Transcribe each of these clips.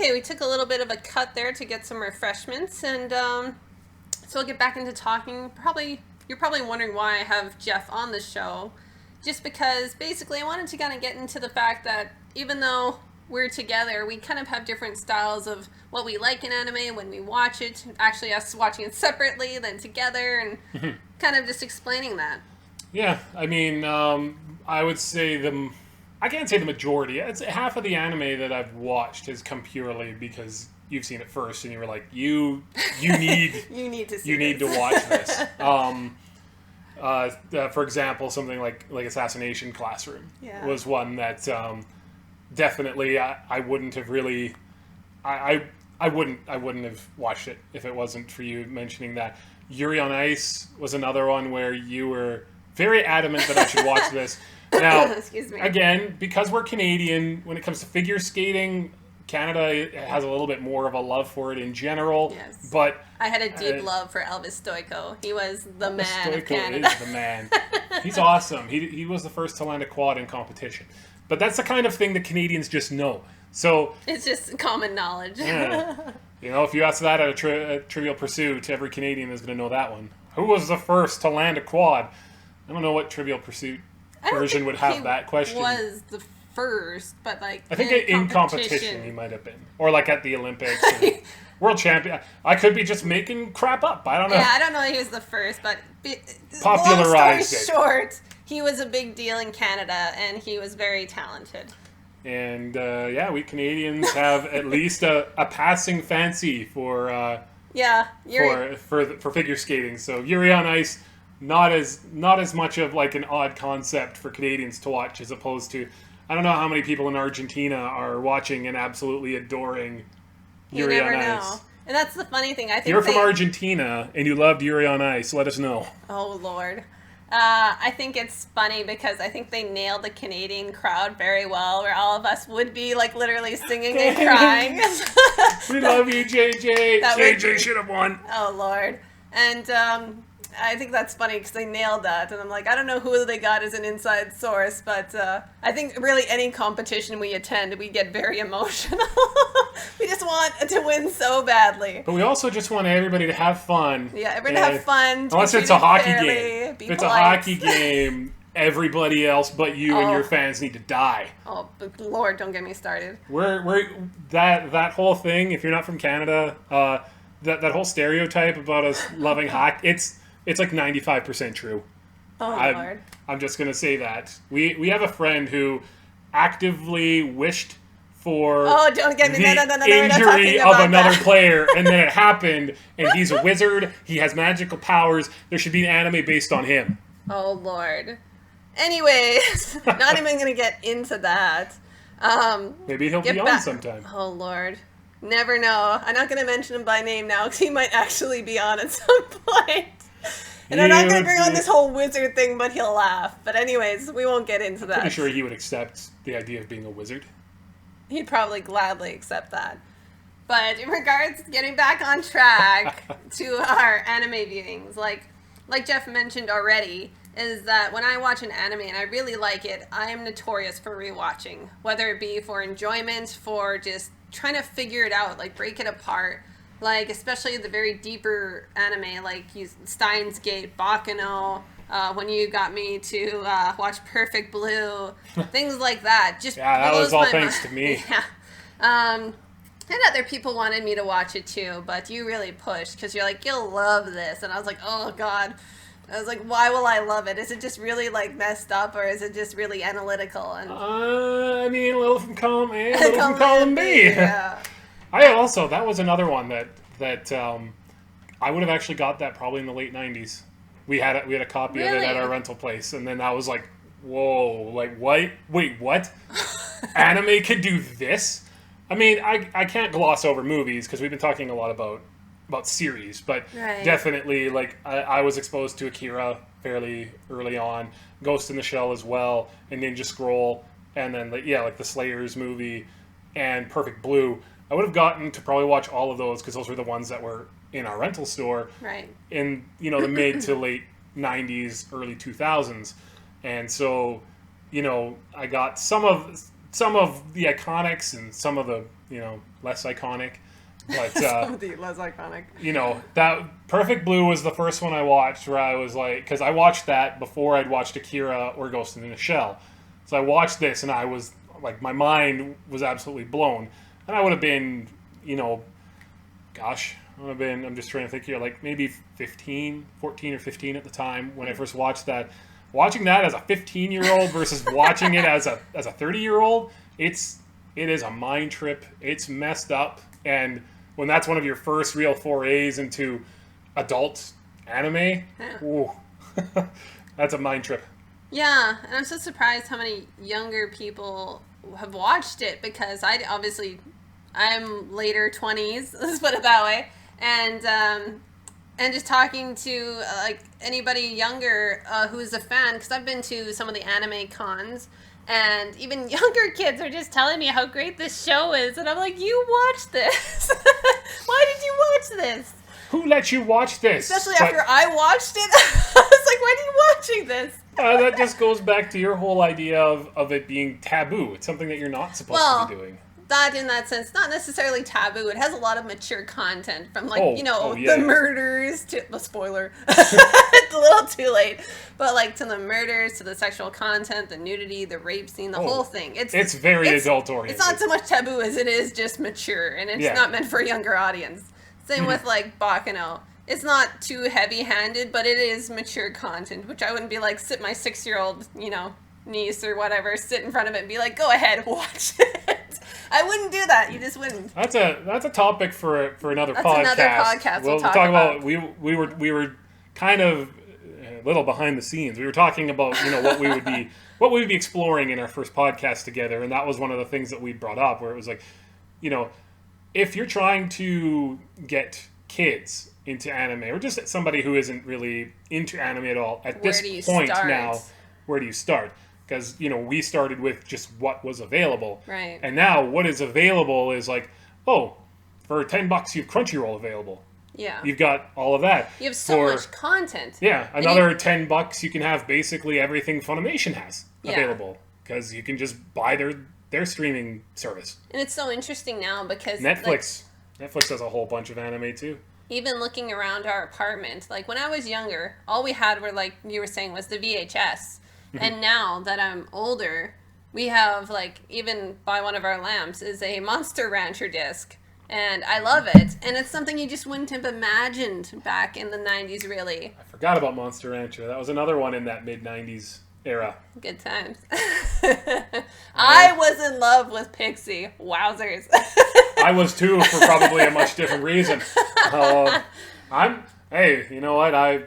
Okay, we took a little bit of a cut there to get some refreshments, and so we'll get back into talking. You're probably wondering why I have Jeff on the show, just because basically I wanted to kind of get into the fact that even though we're together, we kind of have different styles of what we like in anime when we watch it. Actually, us watching it separately, then together, and kind of just explaining that. Yeah, I mean, I would say I can't say the majority. It's half of the anime that I've watched has come purely because you've seen it first, and you were like, you need you need to see you need to watch this. For example, something like Assassination Classroom was one that definitely I wouldn't have really I wouldn't have watched it if it wasn't for you mentioning that. Yuri on Ice was another one where you were very adamant that I should watch this. Now, excuse me. Again, because we're Canadian, when it comes to figure skating, Canada has a little bit more of a love for it in general. Yes. But I had a deep love for Elvis Stoico. He was the man Stoico of Canada. is the man. He's awesome. He was the first to land a quad in competition. But that's the kind of thing that Canadians just know. So it's just common knowledge. Yeah. If you ask that at a Trivial Pursuit, every Canadian is going to know that one. Who was the first to land a quad? I don't know what Trivial Pursuit version would have that question. Was the first, but I think in competition he might have been, or like at the Olympics, world champion. I could be just making crap up. I don't know. Yeah, I don't know. He was the first, but popularized long story short, he was a big deal in Canada, and he was very talented. And we Canadians have at least a passing fancy for for figure skating. So Yuri on Ice. Not as much of like an odd concept for Canadians to watch as opposed to, I don't know how many people in Argentina are watching and absolutely adoring Yuri on Ice. And that's the funny thing. I think if you're from Argentina and you loved Yuri on Ice, let us know. Oh Lord, I think it's funny because I think they nailed the Canadian crowd very well, where all of us would be like literally singing and crying. We love you, JJ. JJ should have won. Oh Lord, and. I think that's funny because they nailed that, and I'm like, I don't know who they got as an inside source, but I think really any competition we attend, we get very emotional. We just want to win so badly. But we also just want everybody to have fun. Yeah, everybody to have fun. Unless it's a hockey game. If it's a hockey game, everybody else but you and your fans need to die. Oh, but Lord, don't get me started. We're that whole thing. If you're not from Canada, that whole stereotype about us loving hockey, it's like 95% true. Oh, Lord. I'm just going to say that. We have a friend who actively wished for don't get me. the injury of another player, and then it happened, and he's a wizard. He has magical powers. There should be an anime based on him. Oh, Lord. Anyways, not even going to get into that. Maybe he'll be on sometime. Oh, Lord. Never know. I'm not going to mention him by name now, because he might actually be on at some point. And I'm not going to bring on this whole wizard thing, but he'll laugh. But anyways, we won't get into that. I'm pretty sure he would accept the idea of being a wizard. He'd probably gladly accept that. But in regards to getting back on track to our anime viewings, like Jeff mentioned already, is that when I watch an anime and I really like it, I am notorious for rewatching. Whether it be for enjoyment, for just trying to figure it out, like break it apart. Like, especially the very deeper anime, like Steins Gate, Baccano, when you got me to watch Perfect Blue, things like that. Just that was all thanks to me. Yeah. And other people wanted me to watch it too, but you really pushed because you're like, you'll love this. And I was like, oh, God. I was like, why will I love it? Is it just really, like, messed up, or is it just really analytical? And I mean, a little from column A, a little from column B. Yeah. That was another one that I would have actually got that probably in the late 90s. We had a copy of it at our rental place, and then I was like, whoa, like, what? Wait, what? Anime could do this? I mean, I can't gloss over movies, because we've been talking a lot about series, but definitely, like, I was exposed to Akira fairly early on, Ghost in the Shell as well, and Ninja Scroll, and then, like the Slayers movie, and Perfect Blue. I would have gotten to probably watch all of those, because those were the ones that were in our rental store in, the mid to late 90s, early 2000s. And so, I got some of the iconics and some of the, less iconic. But Some of the less iconic. That Perfect Blue was the first one I watched where I was like, because I watched that before I'd watched Akira or Ghost in the Shell. So I watched this and I was like, my mind was absolutely blown. And I would have been, gosh, I'm just trying to think here, like maybe 14 or 15 at the time when I first watched that. Watching that as a 15-year-old versus watching it as a 30-year-old, it is a mind trip. It's messed up. And when that's one of your first real forays into adult anime, ooh, that's a mind trip. Yeah, and I'm so surprised how many younger people have watched it, because I'm later 20s, let's put it that way, and just talking to like anybody younger who's a fan, because I've been to some of the anime cons, and even younger kids are just telling me how great this show is, and I'm like, you watched this? Why did you watch this? Who let you watch this? Especially after I watched it, I was like, why are you watching this? That just goes back to your whole idea of it being taboo. It's something that you're not supposed to be doing. That, in that sense, not necessarily taboo. It has a lot of mature content, from the murders to the spoiler. It's a little too late, but like to the murders, to the sexual content, the nudity, the rape scene, the whole thing. It's very adult oriented. It's not so much taboo as it is just mature, and it's not meant for a younger audience. Same with like Baccano. It's not too heavy-handed, but it is mature content, which I wouldn't be like, sit my 6-year-old, niece or whatever, sit in front of it and be like, go ahead, watch it. I wouldn't do that. You just wouldn't. That's a topic for another podcast. That's another podcast. We'll talk about. We were kind of a little behind the scenes. We were talking about what we would be exploring in our first podcast together, and that was one of the things that we brought up, where it was like, if you're trying to get kids into anime, or just somebody who isn't really into anime at all at this point now, where do you start? Because we started with just what was available, right? And now what is available is like, for $10 you have Crunchyroll available. Yeah, you've got all of that. You have so much content. Yeah, another $10 you can have basically everything Funimation has available, because you can just buy their streaming service. And it's so interesting now because Netflix has a whole bunch of anime too. Even looking around our apartment, like when I was younger, all we had were, like you were saying, was the VHS. And now that I'm older, we have, like, even by one of our lamps is a Monster Rancher disc. And I love it. And it's something you just wouldn't have imagined back in the 90s, really. I forgot about Monster Rancher. That was another one in that mid-90s era. Good times. I was in love with Pixie. Wowzers. I was too, for probably a much different reason. Hey, you know what? I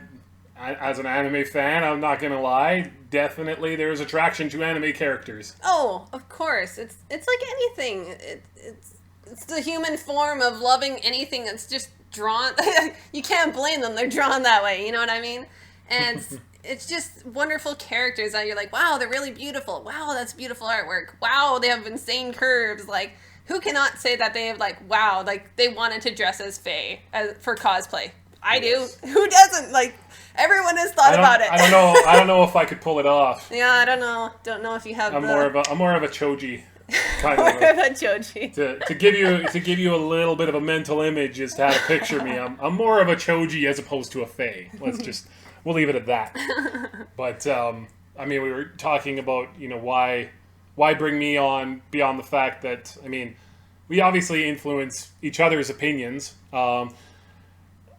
as an anime fan, I'm not gonna lie, definitely there's attraction to anime characters. Oh, of course. It's like anything. It's the human form of loving anything that's just drawn. You can't blame them. They're drawn that way. You know what I mean? And it's just wonderful characters that you're like, wow, they're really beautiful. Wow, that's beautiful artwork. Wow, they have insane curves. Like, who cannot say that they have, like, wow, like, they wanted to dress as Faye for cosplay? I do. Who doesn't? Like, everyone has thought about it. I don't know if I could pull it off. Yeah, I don't know. Don't know if you have. I'm more of a choji. Kind of a choji. To give you a little bit of a mental image as to how to picture me, I'm more of a choji as opposed to a fae. We'll leave it at that. But I mean, we were talking about why bring me on beyond the fact that, I mean, we obviously influence each other's opinions. And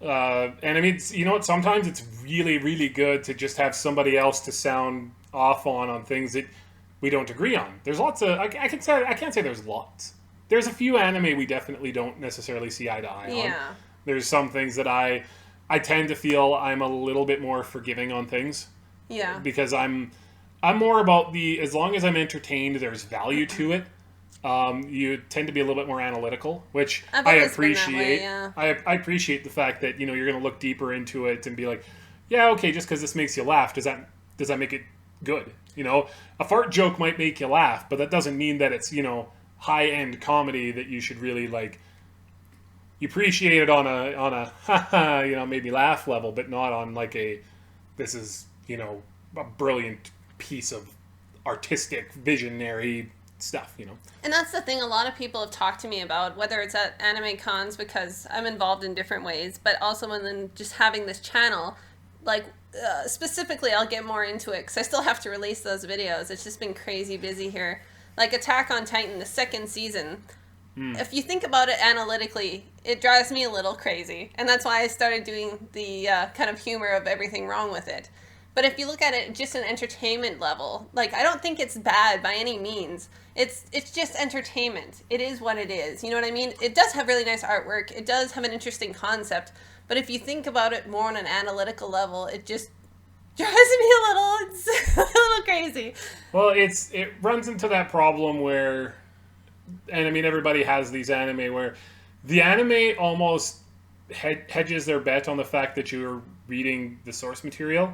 I mean, sometimes it's really, really good to just have somebody else to sound off on things that we don't agree on. There's lots of, I can't say there's lots. There's a few anime we definitely don't necessarily see eye to eye on. There's some things that I tend to feel I'm a little bit more forgiving on things. Yeah. Because I'm more about as long as I'm entertained, there's value to it. You tend to be a little bit more analytical, which I appreciate. I appreciate the fact that you're going to look deeper into it and be like, yeah, okay, just because this makes you laugh, does that make it good? A fart joke might make you laugh, but that doesn't mean that it's high end comedy that you should really like. You appreciate it on a maybe laugh level, but not on like this is a brilliant piece of artistic visionary stuff, you know. And that's the thing a lot of people have talked to me about, whether it's at anime cons, because I'm involved in different ways, but also when then just having this channel, like, specifically, I'll get more into it, because I still have to release those videos. It's just been crazy busy here. Like, Attack on Titan, the second season, if you think about it analytically, it drives me a little crazy. And that's why I started doing the kind of humor of everything wrong with it. But if you look at it just an entertainment level, like, I don't think it's bad by any means. It's just entertainment. It is what it is. You know what I mean? It does have really nice artwork. It does have an interesting concept. But if you think about it more on an analytical level, it just drives me it's a little crazy. Well, it runs into that problem where, and I mean, everybody has these anime where the anime almost hedges their bet on the fact that you're reading the source material.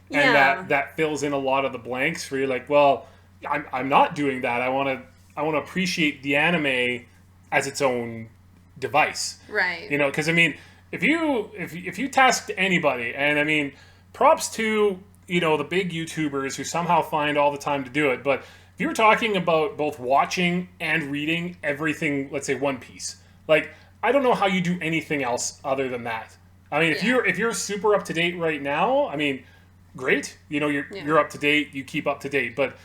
And that fills in a lot of the blanks where you're like, well, I'm not doing that. I want to appreciate the anime as its own device. Right. You know, because I mean, if you tasked anybody, and I mean, props to, you know, the big YouTubers who somehow find all the time to do it, but if you were talking about both watching and reading everything, let's say One Piece, like, I don't know how you do anything else other than that. I mean, if you're super up to date right now, I mean, great, you know, you're up to date, you keep up to date, but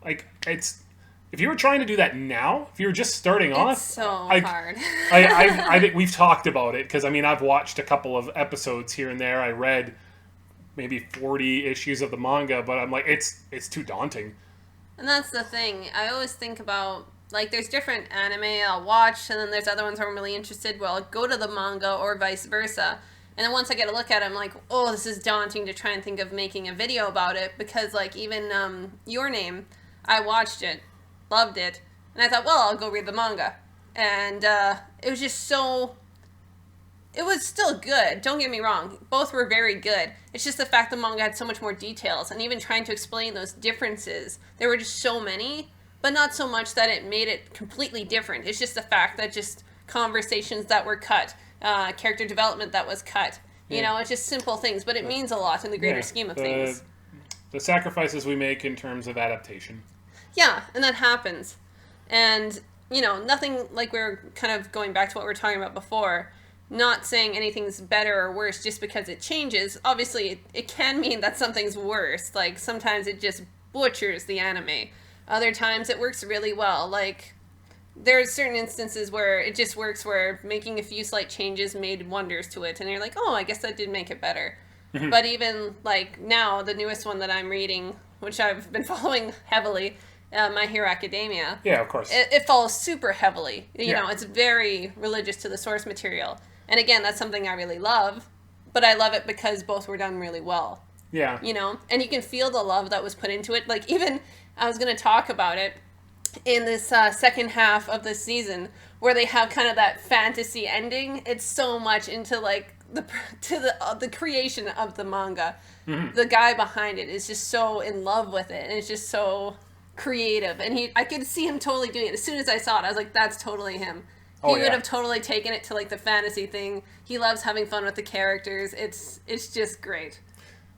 like, if you were trying to do that now, if you were just starting off, it's so hard. I think we've talked about it, because I mean, I've watched a couple of episodes here and there. I read maybe 40 issues of the manga, but I'm like, it's too daunting. And that's the thing. I always think about, like, there's different anime I'll watch, and then there's other ones where I'm really interested where I'll go to the manga or vice versa. And then once I get a look at it, I'm like, oh, this is daunting to try and think of making a video about it, because, like, even Your Name, I watched it, loved it, and I thought, well, I'll go read the manga. And it was just so... It was still good, don't get me wrong. Both were very good. It's just the fact the manga had so much more details, and even trying to explain those differences, there were just so many, but not so much that it made it completely different. It's just the fact that just conversations that were cut, character development that was cut. You know, it's just simple things, but it means a lot in the greater scheme of things. The sacrifices we make in terms of adaptation. Yeah, and that happens. And, you know, nothing, like we're kind of going back to what we were talking about before, not saying anything's better or worse just because it changes. Obviously, it can mean that something's worse. Like, sometimes it just butchers the anime. Other times it works really well. Like, there's certain instances where it just works, where making a few slight changes made wonders to it. And you're like, oh, I guess that did make it better. But even, like, now, the newest one that I'm reading, which I've been following heavily, My Hero Academia. Yeah, of course. It follows super heavily. You know, it's very religious to the source material. And again, that's something I really love, but I love it because both were done really well. Yeah. You know, and you can feel the love that was put into it. Like, even, I was going to talk about it in this second half of the season, where they have kind of that fantasy ending. It's so much into, like, the creation of the manga. The guy behind it is just so in love with it, and it's just so creative. And I could see him totally doing it. As soon as I saw it, I was like, that's totally him. He would have totally taken it to, like, the fantasy thing. He loves having fun with the characters. It's just great.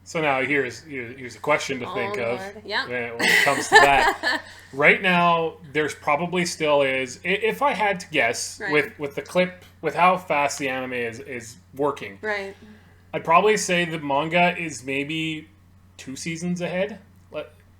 So now here's a question to think of. Lord. Yeah. When it comes to that. Right now, there's probably still is, if I had to guess, with the clip, with how fast the anime is working, right, I'd probably say the manga is maybe 2 seasons ahead.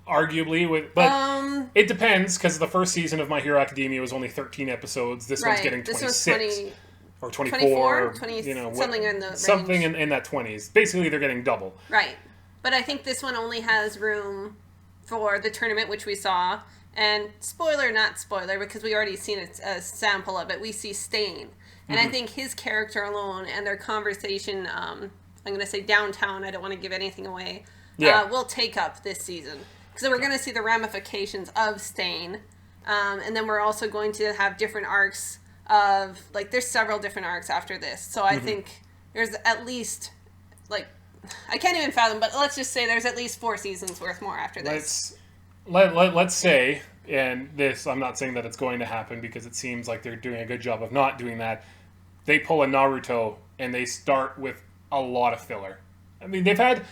Arguably, but it depends, because the first season of My Hero Academia was only 13 episodes. This one's getting 26 or 24, 20, you know, something in the something range. in that 20s. Basically, they're getting double. Right, but I think this one only has room for the tournament, which we saw. And spoiler, not spoiler, because we already seen a sample of it. We see Stain, and I think his character alone and their conversation. I'm going to say downtown. I don't want to give anything away. Will take up this season. So we're going to see the ramifications of Stain. And then we're also going to have different arcs of, like, there's several different arcs after this. So I think there's at least, like, I can't even fathom, but let's just say there's at least 4 seasons worth more after this. Let's say, and this, I'm not saying that it's going to happen, because it seems like they're doing a good job of not doing that. They pull a Naruto and they start with a lot of filler. I mean, they've had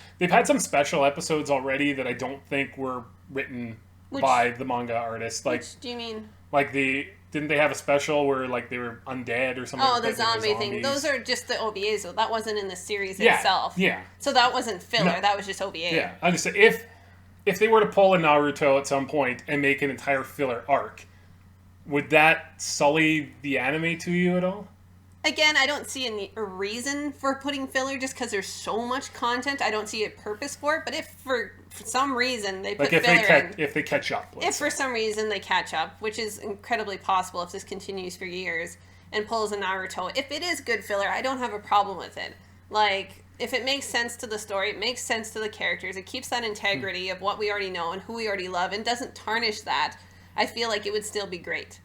some special episodes already that I don't think were written by the manga artist. Like, which do you mean? Like didn't they have a special where like they were undead or something? Oh, like the that? They were zombie thing. zombies? Those are just the OVAs, though. That wasn't in the series Yeah, itself. yeah. So that wasn't filler. No. That was just OVA. Yeah, I just say if they were to pull a Naruto at some point and make an entire filler arc, would that sully the anime to you at all? Again, I don't see a reason for putting filler just because there's so much content. I don't see a purpose for it. But if for some reason they put filler in... If they catch up. If for some reason they catch up, which is incredibly possible if this continues for years, and pulls a Naruto, if it is good filler, I don't have a problem with it. Like, if it makes sense to the story, it makes sense to the characters, it keeps that integrity of what we already know and who we already love, and doesn't tarnish that, I feel like it would still be great.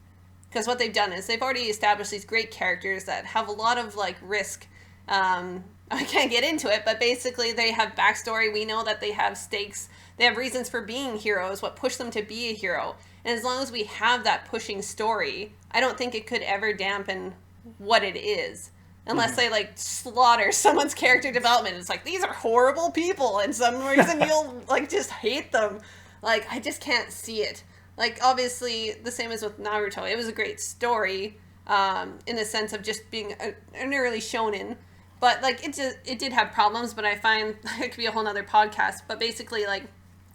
Because what they've done is they've already established these great characters that have a lot of, like, risk. I can't get into it, but basically they have backstory. We know that they have stakes. They have reasons for being heroes, what pushed them to be a hero. And as long as we have that pushing story, I don't think it could ever dampen what it is. Unless they, like, slaughter someone's character development. It's like, these are horrible people, and some reason you'll, like, just hate them. Like, I just can't see it. Like, obviously, the same as with Naruto. It was a great story, in the sense of just being an early shonen. But, like, it did have problems, but I find it could be a whole nother podcast. But basically, like,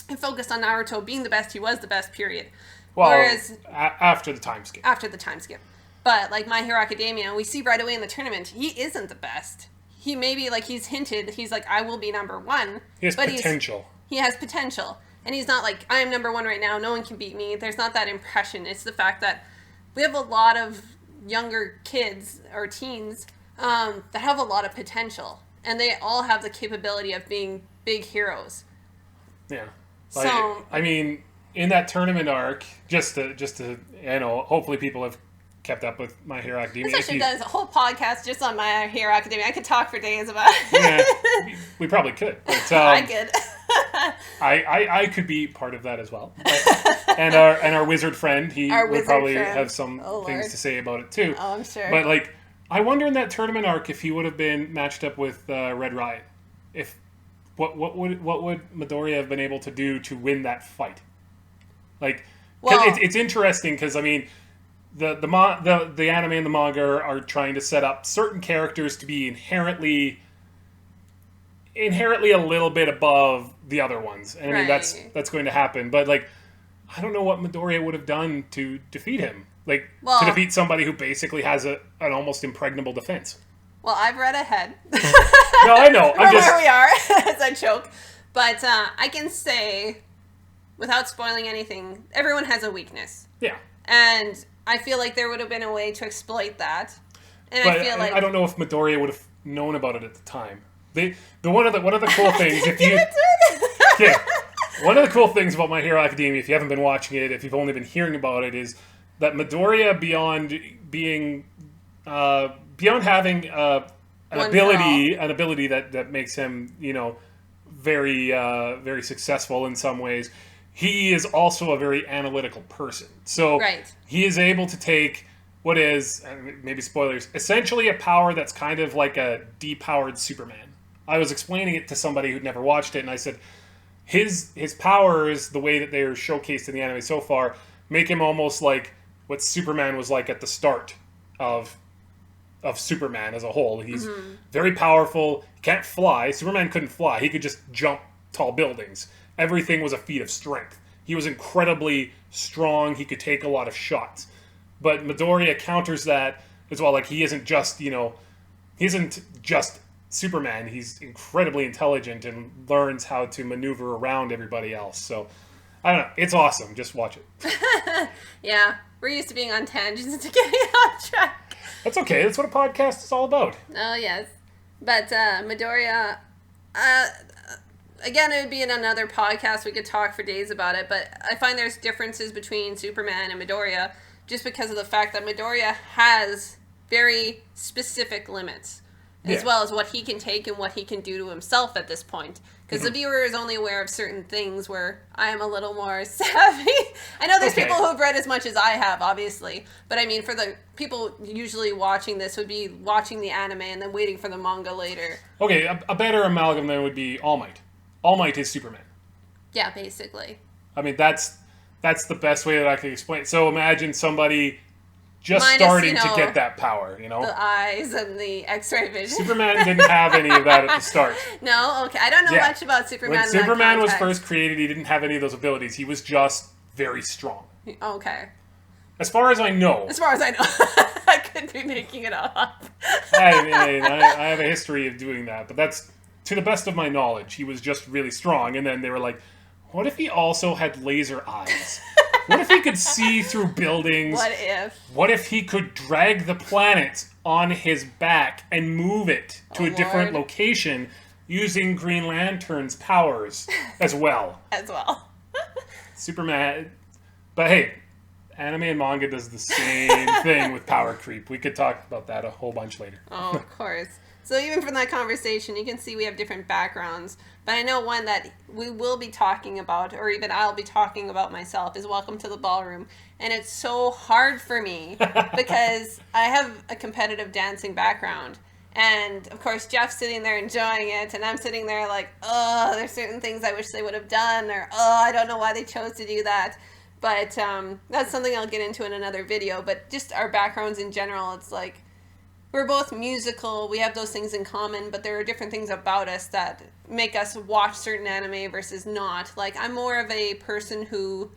it focused on Naruto being the best. He was the best, period. Well, whereas, after the time skip. After the time skip. But, like, My Hero Academia, we see right away in the tournament, he isn't the best. He maybe, like, he's hinted, he's like, I will be number one. He has potential. He has potential. And he's not like, I'm number one right now, no one can beat me. There's not that impression. It's the fact that we have a lot of younger kids or teens that have a lot of potential. And they all have the capability of being big heroes. Yeah. Like, so, I mean, in that tournament arc, just to you know, hopefully people have kept up with My Hero Academia. I should have done a whole podcast just on My Hero Academia. I could talk for days about it. Yeah, we probably could. But, I could. I could be part of that as well. But, and our wizard friend, he would probably have some things to say about it too. Oh, I'm sure. But, like, I wonder in that tournament arc if he would have been matched up with Red Riot. If what would Midoriya have been able to do to win that fight? Like, it's interesting because, I mean, the anime and the manga are trying to set up certain characters to be inherently a little bit above the other ones. And I mean, that's going to happen. But, like, I don't know what Midoriya would have done to defeat him. Like, to defeat somebody who basically has an almost impregnable defense. Well, I've read ahead. No, I know. I'm just... where we are, as I choke. But I can say, without spoiling anything, everyone has a weakness. Yeah. And I feel like there would have been a way to exploit that. And but I feel like... I don't know if Midoriya would have known about it at the time. One of the cool things, if you... Yeah. One of the cool things about My Hero Academia, if you haven't been watching it, if you've only been hearing about it, is that Midoriya, beyond having an ability that makes him, you know, very very successful in some ways, he is also a very analytical person. So he is able to take what is, maybe spoilers, essentially a power that's kind of like a depowered Superman. I was explaining it to somebody who'd never watched it, and I said, his powers, the way that they are showcased in the anime so far, make him almost like what Superman was like at the start of Superman as a whole. He's very powerful. He can't fly. Superman couldn't fly. He could just jump tall buildings. Everything was a feat of strength. He was incredibly strong. He could take a lot of shots. But Midoriya counters that as well. Like, he isn't just Superman. He's incredibly intelligent and learns how to maneuver around everybody else. So, I don't know. It's awesome. Just watch it. Yeah. We're used to being on tangents to getting off track. That's okay. That's what a podcast is all about. Oh, yes. But Midoriya, again, it would be in another podcast. We could talk for days about it. But I find there's differences between Superman and Midoriya just because of the fact that Midoriya has very specific limits. As well as what he can take and what he can do to himself at this point. Because the viewer is only aware of certain things where I am a little more savvy. I know there's people who have read as much as I have, obviously. But I mean, for the people usually watching this would be watching the anime and then waiting for the manga later. Okay, a better amalgam then would be All Might. All Might is Superman. Yeah, basically. I mean, that's That's the best way that I can explain it. So imagine somebody just Minus, starting to get that power, the eyes and the X-ray vision. Superman didn't have any of that at the start. No? Okay. I don't know much about Superman. When Superman was first created, he didn't have any of those abilities. He was just very strong. Okay. As far as I know. I could be making it up. I have a history of doing that, but that's, to the best of my knowledge, he was just really strong. And then they were like, what if he also had laser eyes? What if he could see through buildings? What if he could drag the planet on his back and move it to a different location using Green Lantern's powers as well? Superman. But hey, anime and manga does the same thing with power creep. We could talk about that a whole bunch later. Oh, of course. So even from that conversation, you can see we have different backgrounds. But I know one that we will be talking about, or even I'll be talking about myself, is Welcome to the Ballroom. And it's so hard for me because I have a competitive dancing background. And, of course, Jeff's sitting there enjoying it, and I'm sitting there like, oh, there's certain things I wish they would have done, or, oh, I don't know why they chose to do that. But that's something I'll get into in another video. But just our backgrounds in general, it's like, we're both musical, we have those things in common, but there are different things about us that make us watch certain anime versus not. Like, I'm more of a person who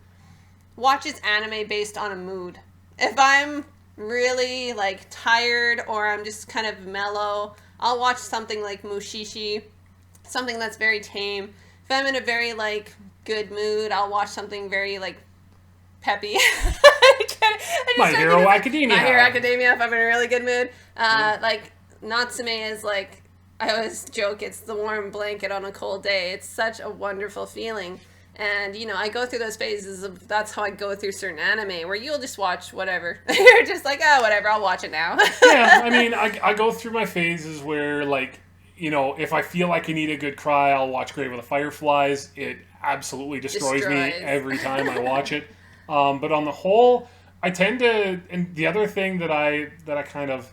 watches anime based on a mood. If I'm really, like, tired or I'm just kind of mellow, I'll watch something like Mushishi, something that's very tame. If I'm in a very, like, good mood, I'll watch something very, like, peppy. My Hero Academia. My Hero Academia, if I'm in a really good mood. Like, Natsume is like, I always joke, it's the warm blanket on a cold day. It's such a wonderful feeling. And, you know, I go through those phases of, that's how I go through certain anime, where you'll just watch whatever. You're just like, oh, whatever, I'll watch it now. Yeah, I mean, I go through my phases where, like, you know, if I feel like I need a good cry, I'll watch Grave of the Fireflies. It absolutely destroys me every time I watch it. But on the whole, I tend to, and the other thing that I kind of,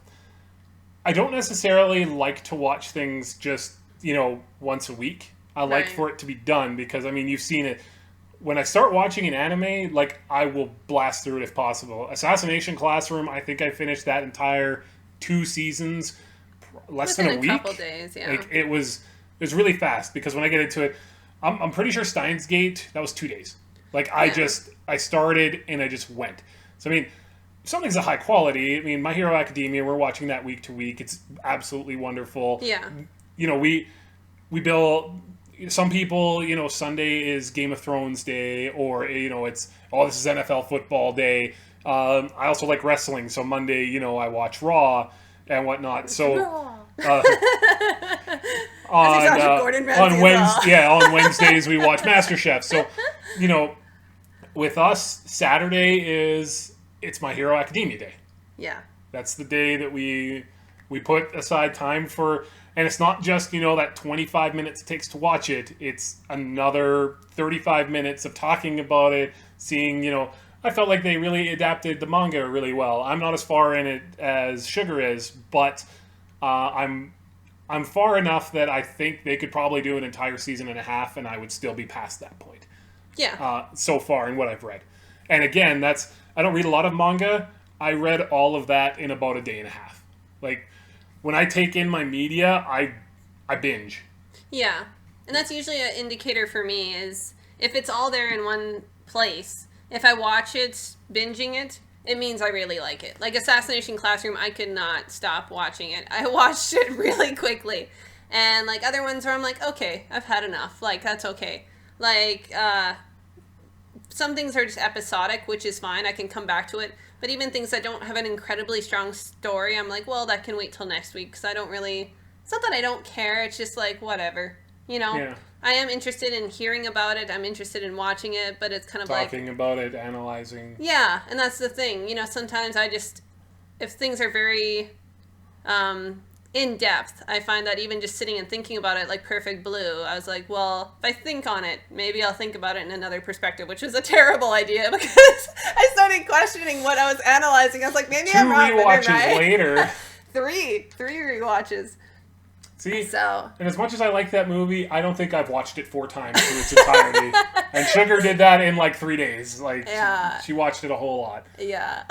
I don't necessarily like to watch things just, you know, once a week. I like for it to be done because, I mean, you've seen it. When I start watching an anime, like, I will blast through it if possible. Assassination Classroom, I think I finished that entire 2 seasons less than a week. Couple days, yeah. Like, it was really fast because when I get into it, I'm pretty sure Steins Gate, that was 2 days. Like, I started and I just went. So, I mean, something's a high quality. I mean, My Hero Academia, we're watching that week to week. It's absolutely wonderful. Yeah. You know, we build, some people, you know, Sunday is Game of Thrones day, or, you know, it's, oh, this is NFL football day. I also like wrestling. So Monday, you know, I watch Raw and whatnot. So, on Wednesdays we watch MasterChef. So, you know, with us, Saturday it's My Hero Academia day. Yeah. That's the day that we put aside time for, and it's not just, you know, that 25 minutes it takes to watch it. It's another 35 minutes of talking about it, seeing, you know, I felt like they really adapted the manga really well. I'm not as far in it as Sugar is, but I'm far enough that I think they could probably do an entire season and a half, and I would still be past that point. Yeah. So far in what I've read. And again, I don't read a lot of manga. I read all of that in about a day and a half. Like, when I take in my media, I binge. Yeah. And that's usually an indicator for me is if it's all there in one place, if I watch it, binging it, it means I really like it. Like Assassination Classroom, I could not stop watching it. I watched it really quickly. And like other ones where I'm like, okay, I've had enough. Like, that's okay. Like, some things are just episodic, which is fine. I can come back to it. But even things that don't have an incredibly strong story, I'm like, well, that can wait till next week. Because I don't really... It's not that I don't care. It's just like, whatever. You know? Yeah. I am interested in hearing about it. I'm interested in watching it. But it's kind of Talking about it, analyzing. Yeah. And that's the thing. You know, sometimes I just... If things are very... in depth, I find that even just sitting and thinking about it, like Perfect Blue, I was like, well, if I think on it, maybe I'll think about it in another perspective, which was a terrible idea because I started questioning what I was analyzing. I was like, maybe I'm wrong. 2 rewatches later. Three rewatches. See, So, and as much as I like that movie, I don't think I've watched it 4 times through its entirety. And Sugar did that in like 3 days. Like, yeah. she watched it a whole lot. Yeah.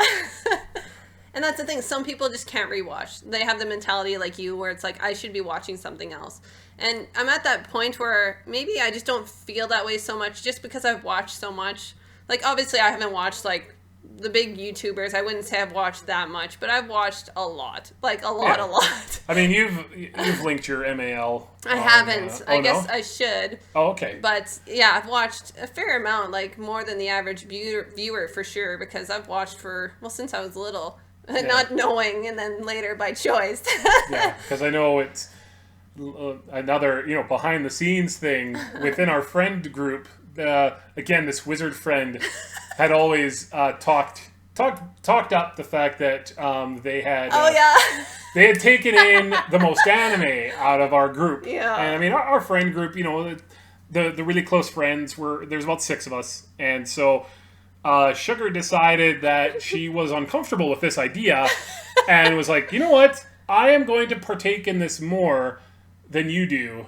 And that's the thing. Some people just can't rewatch. They have the mentality like you where it's like, I should be watching something else. And I'm at that point where maybe I just don't feel that way so much just because I've watched so much. Like, obviously, I haven't watched, like, the big YouTubers. I wouldn't say I've watched that much, but I've watched a lot. Like, a lot. I mean, you've linked your MAL. I haven't. I guess I should. Oh, okay. But, yeah, I've watched a fair amount, like, more than the average viewer for sure, because I've watched since I was little. Yeah. Not knowing, and then later by choice. Yeah, because I know it's another, behind the scenes thing within our friend group. Again, this wizard friend had always talked up the fact that they had they had taken in the most anime out of our group. Yeah, and I mean our friend group, the really close friends there's about 6 of us, and so. Sugar decided that she was uncomfortable with this idea and was like, you know what? I am going to partake in this more than you do.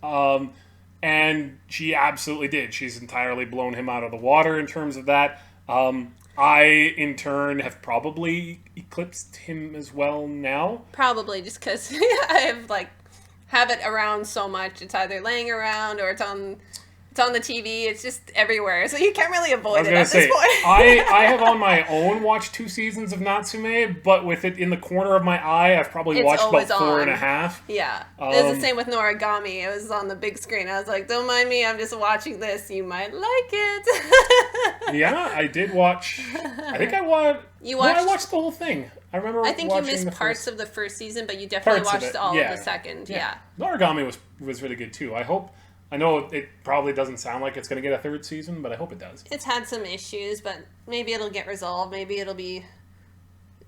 And she absolutely did. She's entirely blown him out of the water in terms of that. I, in turn, have probably eclipsed him as well now. Probably, just because I have it around so much. It's either laying around or it's on the TV. It's just everywhere, so you can't really avoid it at this point. I have on my own watched 2 seasons of Natsume, but with it in the corner of my eye, I've probably watched about 4.5. Yeah, it was the same with Noragami. It was on the big screen. I was like, don't mind me, I'm just watching this. You might like it. Yeah, I did watch. I think I watched. I watched the whole thing. I remember. I think you missed parts of the first season, but you definitely watched all of the second. Yeah. Noragami was really good too. I know it probably doesn't sound like it's going to get a 3rd season, but I hope it does. It's had some issues, but maybe it'll get resolved. Maybe it'll be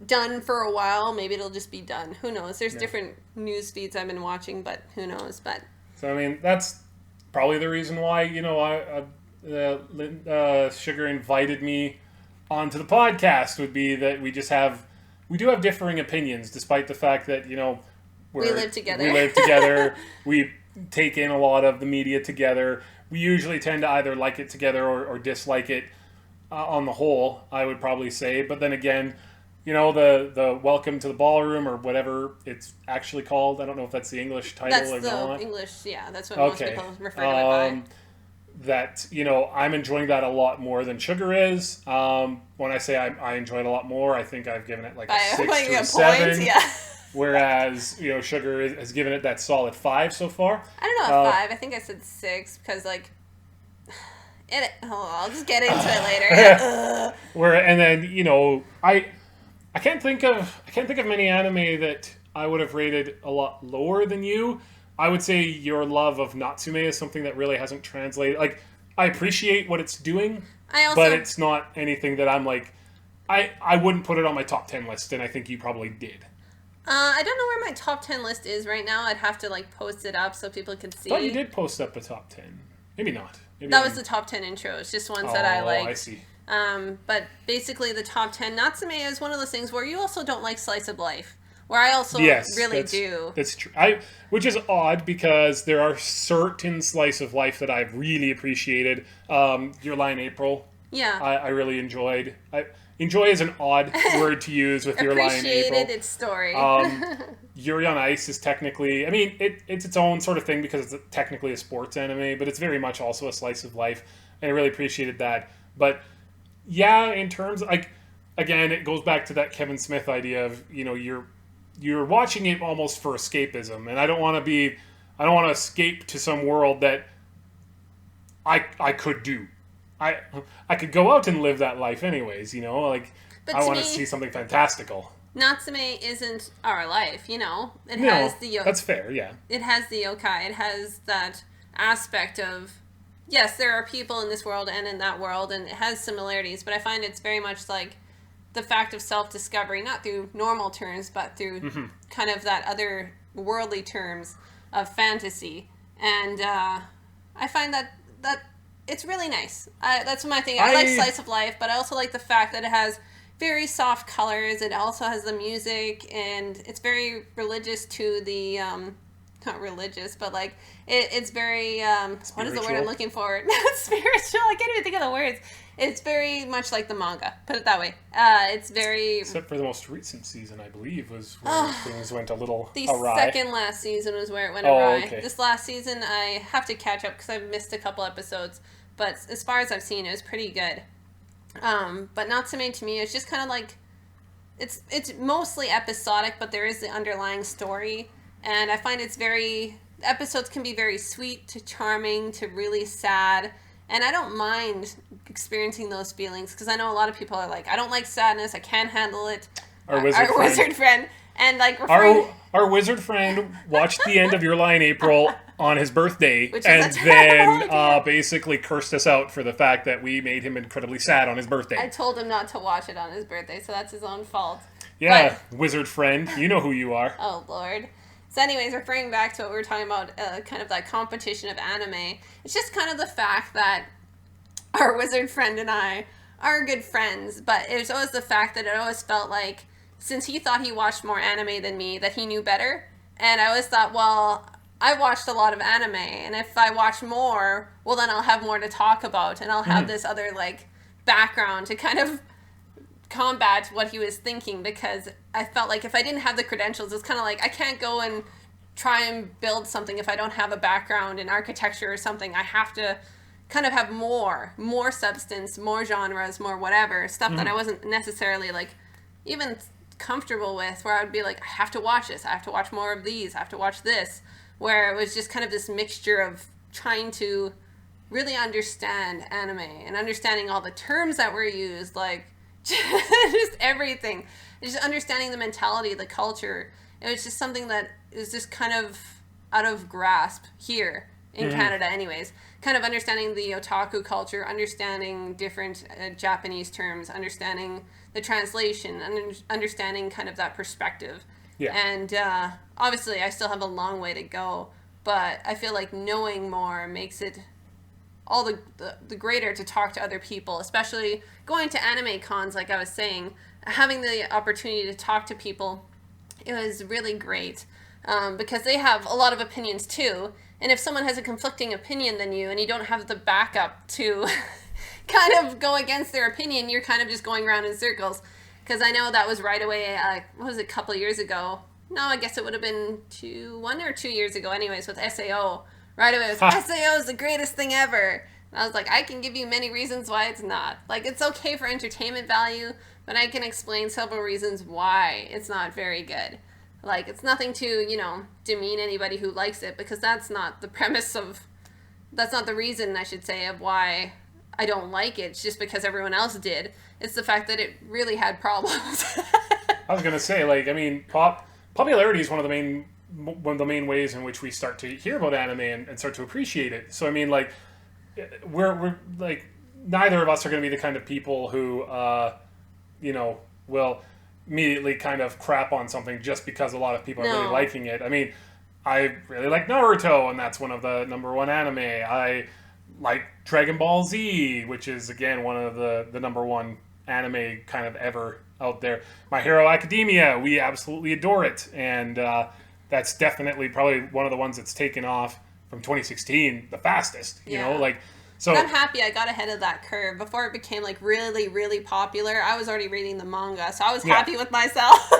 done for a while. Maybe it'll just be done. Who knows? There's different news feeds I've been watching, but who knows? But so, I mean, that's probably the reason why, Sugar invited me onto the podcast, would be that we do have differing opinions, despite the fact that, we live together. We take in a lot of the media together. We usually tend to either like it together or dislike it on the whole, I would probably say. But then again, the Welcome to the Ballroom or whatever it's actually called. I don't know if that's the English title or not. That's the English, yeah. That's what most people refer to it by. That, I'm enjoying that a lot more than Sugar is. When I say I enjoy it a lot more, I think I've given it like a 6 to a 7. Yeah. Whereas, Sugar has given it that solid 5 so far. I don't know, 5. I think I said 6 because, I'll just get into it later. And then, I can't think of many anime that I would have rated a lot lower than you. I would say your love of Natsume is something that really hasn't translated. Like, I appreciate what it's doing, but it's not anything that I'm like, I wouldn't put it on my top 10 list, and I think you probably did. I don't know where my top 10 list is right now. I'd have to post it up so people can see. I thought you did post up a top 10. Maybe not. That was the top 10 intros, just ones that I liked. I see. But basically the top 10, Natsume is one of those things where you also don't like slice of life. Where I also really do. That's true. Which is odd because there are certain slice of life that I've really appreciated. Your Lie in April. Yeah. I really enjoyed. Enjoy is an odd word to use with Your Lie in April. Appreciated its story. Yuri on Ice is technically, it's its own sort of thing because it's technically a sports anime, but it's very much also a slice of life, and I really appreciated that. But yeah, in terms, again, it goes back to that Kevin Smith idea of, you're watching it almost for escapism, and I don't want to escape to some world that I could do. I could go out and live that life anyways, But I want to see something fantastical. Natsume isn't our life, It has the that's fair, yeah. It has the yokai. It has that aspect of, yes, there are people in this world and in that world, and it has similarities, but I find it's very much like the fact of self-discovery, not through normal terms, but through kind of that other worldly terms of fantasy. And I find that it's really nice. That's my thing. I like slice of life, but I also like the fact that it has very soft colors. It also has the music, and it's very religious to the not religious, but like it's very what is the word I'm looking for? Spiritual. I can't even think of the words. It's very much like the manga. Put it that way. It's very. Except for the most recent season, I believe, was where things went a little the awry. Second last season was where it went awry. Okay. This last season, I have to catch up because I've missed a couple episodes. But as far as I've seen, it was pretty good. But Natsume to me is just kind of like it's mostly episodic, but there is the underlying story. And I find episodes can be very sweet to charming to really sad. And I don't mind experiencing those feelings because I know a lot of people are like, I don't like sadness. I can't handle it. Our wizard friend. And like our wizard friend watched the end of Your Lie in April on his birthday and then basically cursed us out for the fact that we made him incredibly sad on his birthday. I told him not to watch it on his birthday, so that's his own fault. Yeah, wizard friend, you know who you are. Oh, Lord. So anyways, referring back to what we were talking about, kind of that competition of anime, it's just kind of the fact that our wizard friend and I are good friends, but it was always the fact that it always felt like, since he thought he watched more anime than me, that he knew better. And I always thought, well, I watched a lot of anime, and if I watch more, well, then I'll have more to talk about, and I'll have this other, like, background to kind of combat what he was thinking, because I felt like if I didn't have the credentials, it's kind of like I can't go and try and build something if I don't have a background in architecture or something. I have to kind of have more substance, more genres, more whatever, stuff that I wasn't necessarily, like, even comfortable with, where I would be like, I have to watch this, I have to watch more of these, I have to watch this, where it was just kind of this mixture of trying to really understand anime and understanding all the terms that were used, like, just everything. Just understanding the mentality, the culture. It was just something that is just kind of out of grasp here in Canada anyways. Kind of understanding the otaku culture, understanding different Japanese terms, understanding the translation, and understanding kind of that perspective. Yeah. And obviously I still have a long way to go, but I feel like knowing more makes it all the greater to talk to other people, especially going to anime cons, like I was saying, having the opportunity to talk to people, it was really great, because they have a lot of opinions too, and if someone has a conflicting opinion than you, and you don't have the backup to kind of go against their opinion, you're kind of just going around in circles, because I know that was right away, what was it, a couple years ago? No, I guess it would have been 1 or 2 years ago anyways, with SAO. Right away, it was, SAO is the greatest thing ever. And I was like, I can give you many reasons why it's not. Like, it's okay for entertainment value, but I can explain several reasons why it's not very good. Like, it's nothing to, demean anybody who likes it, because that's not the premise of, that's not the reason, I should say, of why I don't like it. It's just because everyone else did. It's the fact that it really had problems. I was going to say, like, I mean, popularity is one of the main ways in which we start to hear about anime and start to appreciate it. So I mean, like, we're like, neither of us are going to be the kind of people who will immediately kind of crap on something just because a lot of people are really liking it. I mean, I really like Naruto, and that's one of the #1 anime. I like Dragon Ball Z, which is again one of the #1 anime kind of ever out there. My Hero Academia, we absolutely adore it, and that's definitely probably one of the ones that's taken off from 2016 the fastest. You know, like, so I'm happy I got ahead of that curve before it became like really, really popular. I was already reading the manga, so I was happy with myself.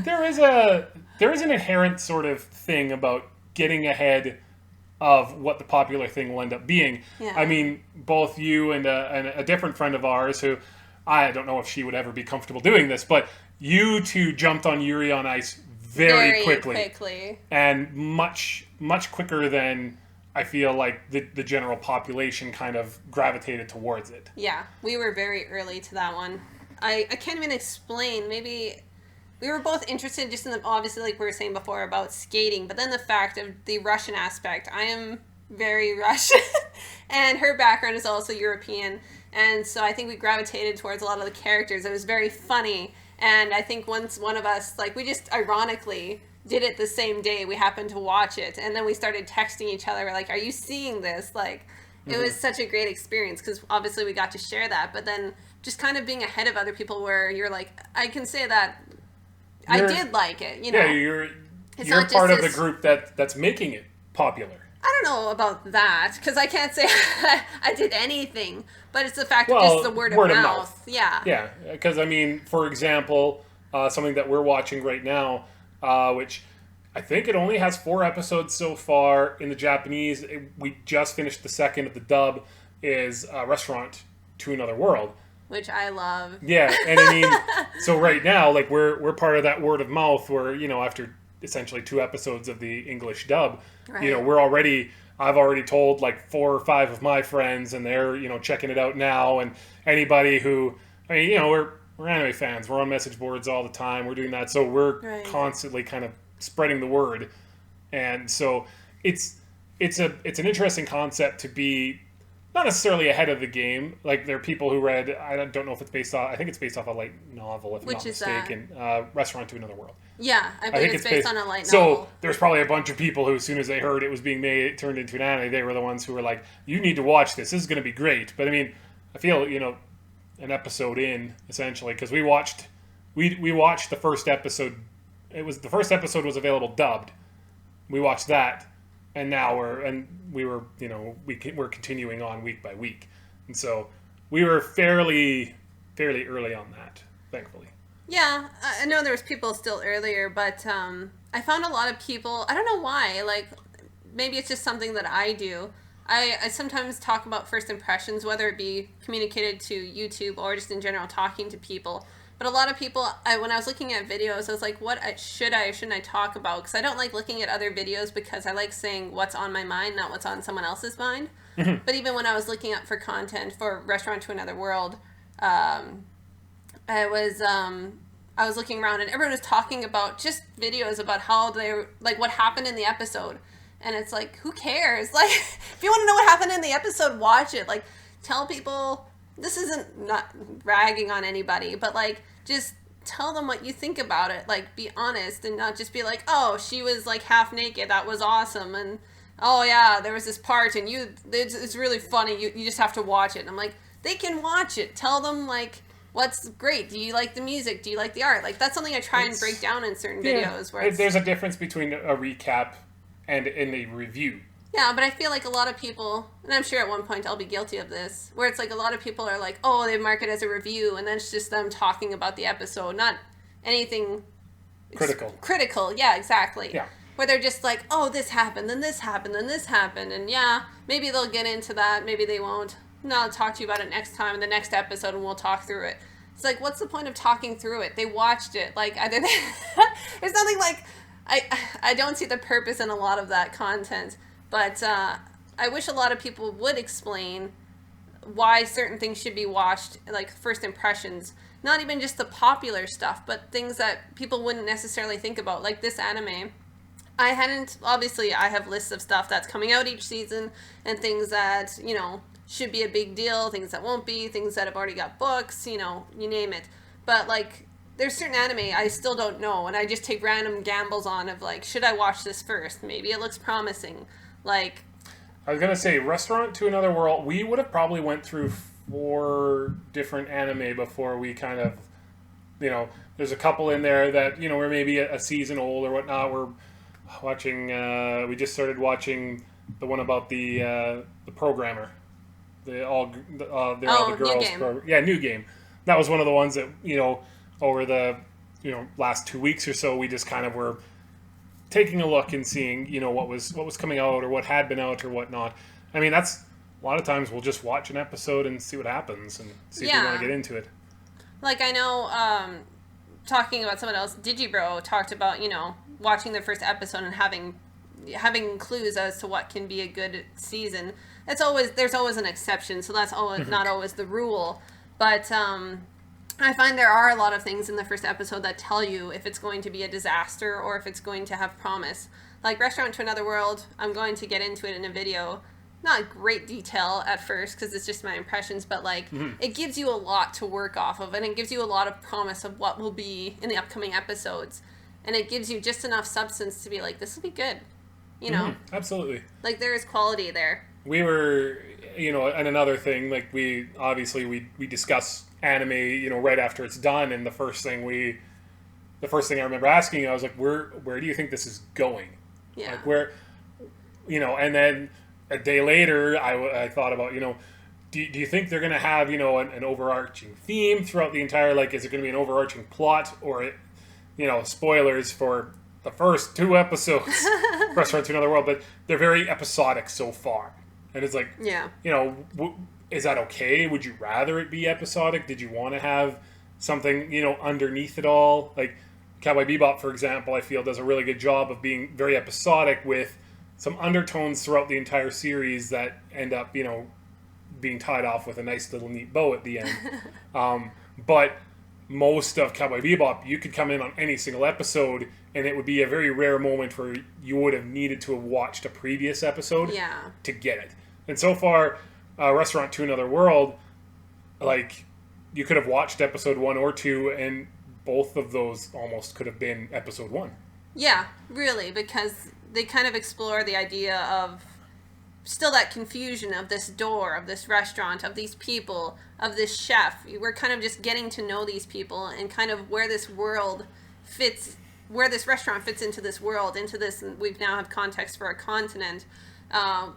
there is an inherent sort of thing about getting ahead of what the popular thing will end up being. Yeah. I mean, both you and a different friend of ours who, I don't know if she would ever be comfortable doing this, but you two jumped on Yuri on Ice very quickly. And much, much quicker than I feel like the general population kind of gravitated towards it. Yeah, we were very early to that one. I can't even explain. Maybe we were both interested just in the, obviously, like we were saying before, about skating, but then the fact of the Russian aspect. I am very Russian, and her background is also European, and so I think we gravitated towards a lot of the characters. It was very funny, and I think once one of us, like, we just ironically did it the same day. We happened to watch it, and then we started texting each other. We're like, are you seeing this? Like, it was such a great experience, because obviously we got to share that, but then just kind of being ahead of other people where you're like, I can say that I did like it, you know. Yeah, You're part of the group that's making it popular. I don't know about that, because I can't say I did anything, but it's the fact that just the word of mouth. Yeah. Yeah, because, I mean, for example, something that we're watching right now, which I think it only has 4 episodes so far in the Japanese. We just finished the second of the dub, is Restaurant to Another World. Which I love. Yeah, and I mean, so right now, like, we're part of that word of mouth where, after essentially 2 episodes of the English dub, right. I've already told like 4 or 5 of my friends, and they're, checking it out now, and anybody who, we're anime fans, we're on message boards all the time, we're doing that, so we're constantly kind of spreading the word, and so it's an interesting concept to be not necessarily ahead of the game. Like, there are people who read, I don't know if it's based off, I think it's based off a light novel, if I'm not mistaken, Restaurant to Another World. Yeah, I believe it's based on a light novel. So there's probably a bunch of people who, as soon as they heard it was being made, turned into an anime, they were the ones who were like, you need to watch this is going to be great. But I mean, I feel, an episode in, essentially, because we watched the first episode. The first episode was available dubbed. We watched that, and now we're continuing on week by week, and so we were fairly early on that, thankfully. Yeah, I know there was people still earlier, but I found a lot of people, I don't know why, like, maybe it's just something that I do. I sometimes talk about first impressions, whether it be communicated to YouTube or just in general talking to people. But a lot of people, when I was looking at videos, I was like, shouldn't I talk about? Because I don't like looking at other videos, because I like saying what's on my mind, not what's on someone else's mind. Mm-hmm. But even when I was looking up for content for Restaurant to Another World, I was looking around, and everyone was talking about just videos about how what happened in the episode. And it's like, who cares? Like, if you want to know what happened in the episode, watch it. Like, tell people, this isn't not ragging on anybody, but like, just tell them what you think about it. Like, be honest, and not just be like, oh, she was like half naked, that was awesome. And oh yeah, there was this part, and it's really funny, you just have to watch it. And I'm like, they can watch it. Tell them, like, what's great. Do you like the music? Do you like the art? Like, that's something I try and break down in certain videos. Where there's a difference between a recap and in a review. Yeah, but I feel like a lot of people, and I'm sure at one point I'll be guilty of this, where it's like a lot of people are like, oh, they mark it as a review, and then it's just them talking about the episode, not anything critical, yeah, exactly. Yeah. Where they're just like, oh, this happened, then this happened, then this happened, and yeah, maybe they'll get into that, maybe they won't. No, I'll talk to you about it next time in the next episode, and we'll talk through it. It's like, what's the point of talking through it? They watched it. Like, either there's nothing like, I don't see the purpose in a lot of that content, but I wish a lot of people would explain why certain things should be watched, like first impressions. Not even just the popular stuff, but things that people wouldn't necessarily think about, like this anime. Obviously I have lists of stuff that's coming out each season, and things that, should be a big deal, things that won't be, things that have already got books, you name it. But like, there's certain anime I still don't know, and I just take random gambles on of like, should I watch this first? Maybe it looks promising. Like, I was gonna say, Restaurant to Another World, we would have probably went through 4 different anime before we kind of, there's a couple in there that, were maybe a season old or whatnot. We're watching, we just started watching the one about the programmer. They're all the girls. New Game. New Game. That was one of the ones that, over the, last 2 weeks or so, we just kind of were taking a look and seeing, what was coming out or what had been out or whatnot. I mean, that's a lot of times we'll just watch an episode and see what happens and see if we want to get into it. Like, I know, talking about someone else, Digibro talked about, watching the first episode and having clues as to what can be a good season. There's always an exception, so that's always not always the rule. But I find there are a lot of things in the first episode that tell you if it's going to be a disaster or if it's going to have promise. Like Restaurant to Another World, I'm going to get into it in a video. Not great detail at first because it's just my impressions, but like it gives you a lot to work off of, and it gives you a lot of promise of what will be in the upcoming episodes. And it gives you just enough substance to be like, this will be good. Absolutely. Like, there is quality there. We were, and another thing, like we discuss anime, right after it's done, and the first thing we the first thing I remember asking, I was like, where do you think this is going? Yeah. Like where, and then a day later, I thought about, do you think they're going to have, an overarching theme throughout the entire, like, is it going to be an overarching plot, or, spoilers for the first 2 episodes, Restaurant to Another World, but they're very episodic so far. And it's like, yeah. Is that okay? Would you rather it be episodic? Did you want to have something, underneath it all? Like, Cowboy Bebop, for example, I feel does a really good job of being very episodic with some undertones throughout the entire series that end up, being tied off with a nice little neat bow at the end. But most of Cowboy Bebop, you could come in on any single episode, and it would be a very rare moment where you would have needed to have watched a previous episode to get it. And so far, Restaurant to Another World, like, you could have watched episode 1 or 2, and both of those almost could have been episode 1. Yeah, really, because they kind of explore the idea of still that confusion of this door, of this restaurant, of these people, of this chef. We're kind of just getting to know these people and kind of where this world fits, where this restaurant fits into this world, into this, and we now have context for a continent.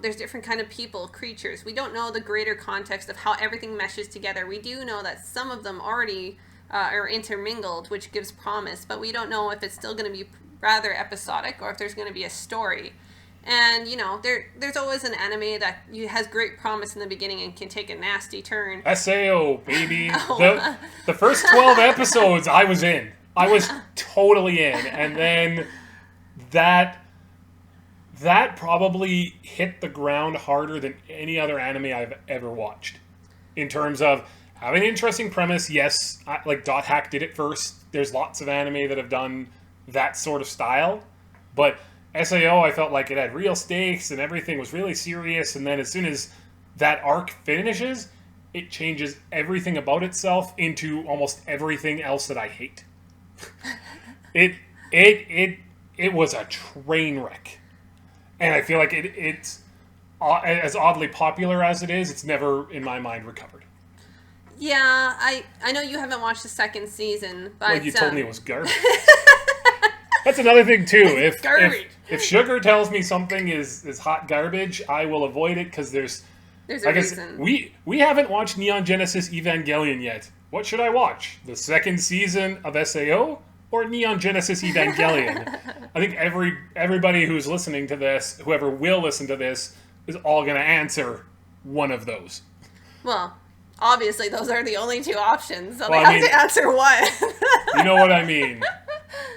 There's different kind of people, creatures. We don't know the greater context of how everything meshes together. We do know that some of them already are intermingled, which gives promise, but we don't know if it's still going to be rather episodic or if there's going to be a story. And, there's always an anime that has great promise in the beginning and can take a nasty turn. SAO, baby. The first 12 episodes, I was in. I was totally in. And then that probably hit the ground harder than any other anime I've ever watched. In terms of having an interesting premise, yes, like Dot Hack did it first. There's lots of anime that have done that sort of style. But SAO, I felt like it had real stakes and everything was really serious. And then as soon as that arc finishes, it changes everything about itself into almost everything else that I hate. It was a train wreck. And I feel like it's as oddly popular as it is, it's never, in my mind, recovered. Yeah, I know you haven't watched the second season, but... Well, you told me it was garbage. That's another thing, too. If Sugar tells me something is hot garbage, I will avoid it, because there's a reason. We haven't watched Neon Genesis Evangelion yet. What should I watch? The second season of SAO? Or Neon Genesis Evangelion? I think everybody who's listening to this, whoever will listen to this, is all going to answer one of those. Well, obviously those are the only 2 options, so they have to answer one. You know what I mean.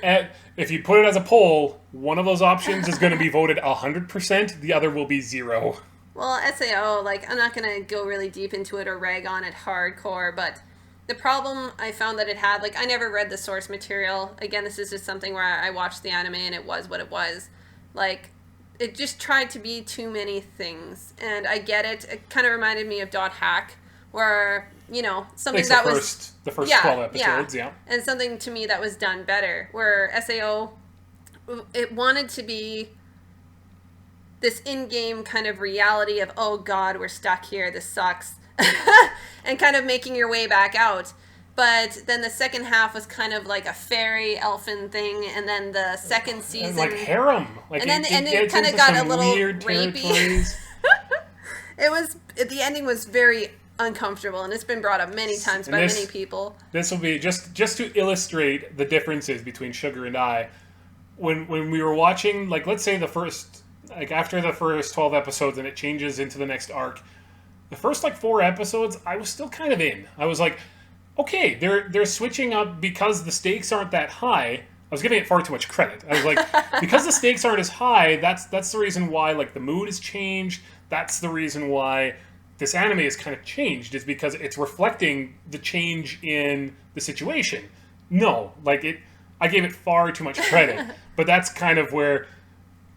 And if you put it as a poll, one of those options is going to be voted 100%, the other will be 0. Well, SAO, I'm not going to go really deep into it or rag on it hardcore, but the problem I found that it had, I never read the source material. Again, this is just something where I watched the anime and it was what it was. It just tried to be too many things. And I get it. It kind of reminded me of Dot Hack, where, something that was... The first 12 episodes, yeah. And something to me that was done better, where SAO, it wanted to be this in-game kind of reality of, oh God, we're stuck here, this sucks. And kind of making your way back out. But then the second half was kind of like a fairy elfin thing, and then the second season... Like harem. And it kind of got a little rapey. The ending was very uncomfortable, and it's been brought up many times by many people. This will be, just to illustrate the differences between Sugar and I, when we were watching, let's say after the first 12 episodes and it changes into the next arc, the first 4 episodes, I was still kind of in. I was like, okay, they're switching up because the stakes aren't that high. I was giving it far too much credit. I was like, because the stakes aren't as high, that's the reason why the mood has changed. That's the reason why this anime has kind of changed, is because it's reflecting the change in the situation. No, I gave it far too much credit. But that's kind of where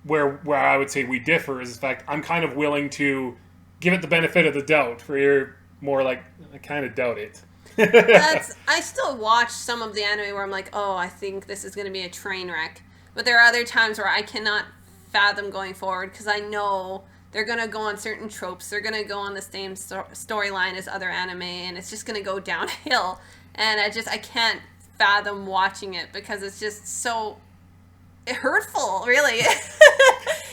I would say we differ, is the fact I'm kind of willing to give it the benefit of the doubt, for you're more I kind of doubt it. I still watch some of the anime where I'm like, oh, I think this is going to be a train wreck. But there are other times where I cannot fathom going forward, because I know they're going to go on certain tropes. They're going to go on the same storyline as other anime, and it's just going to go downhill. And I can't fathom watching it because it's just so hurtful, really.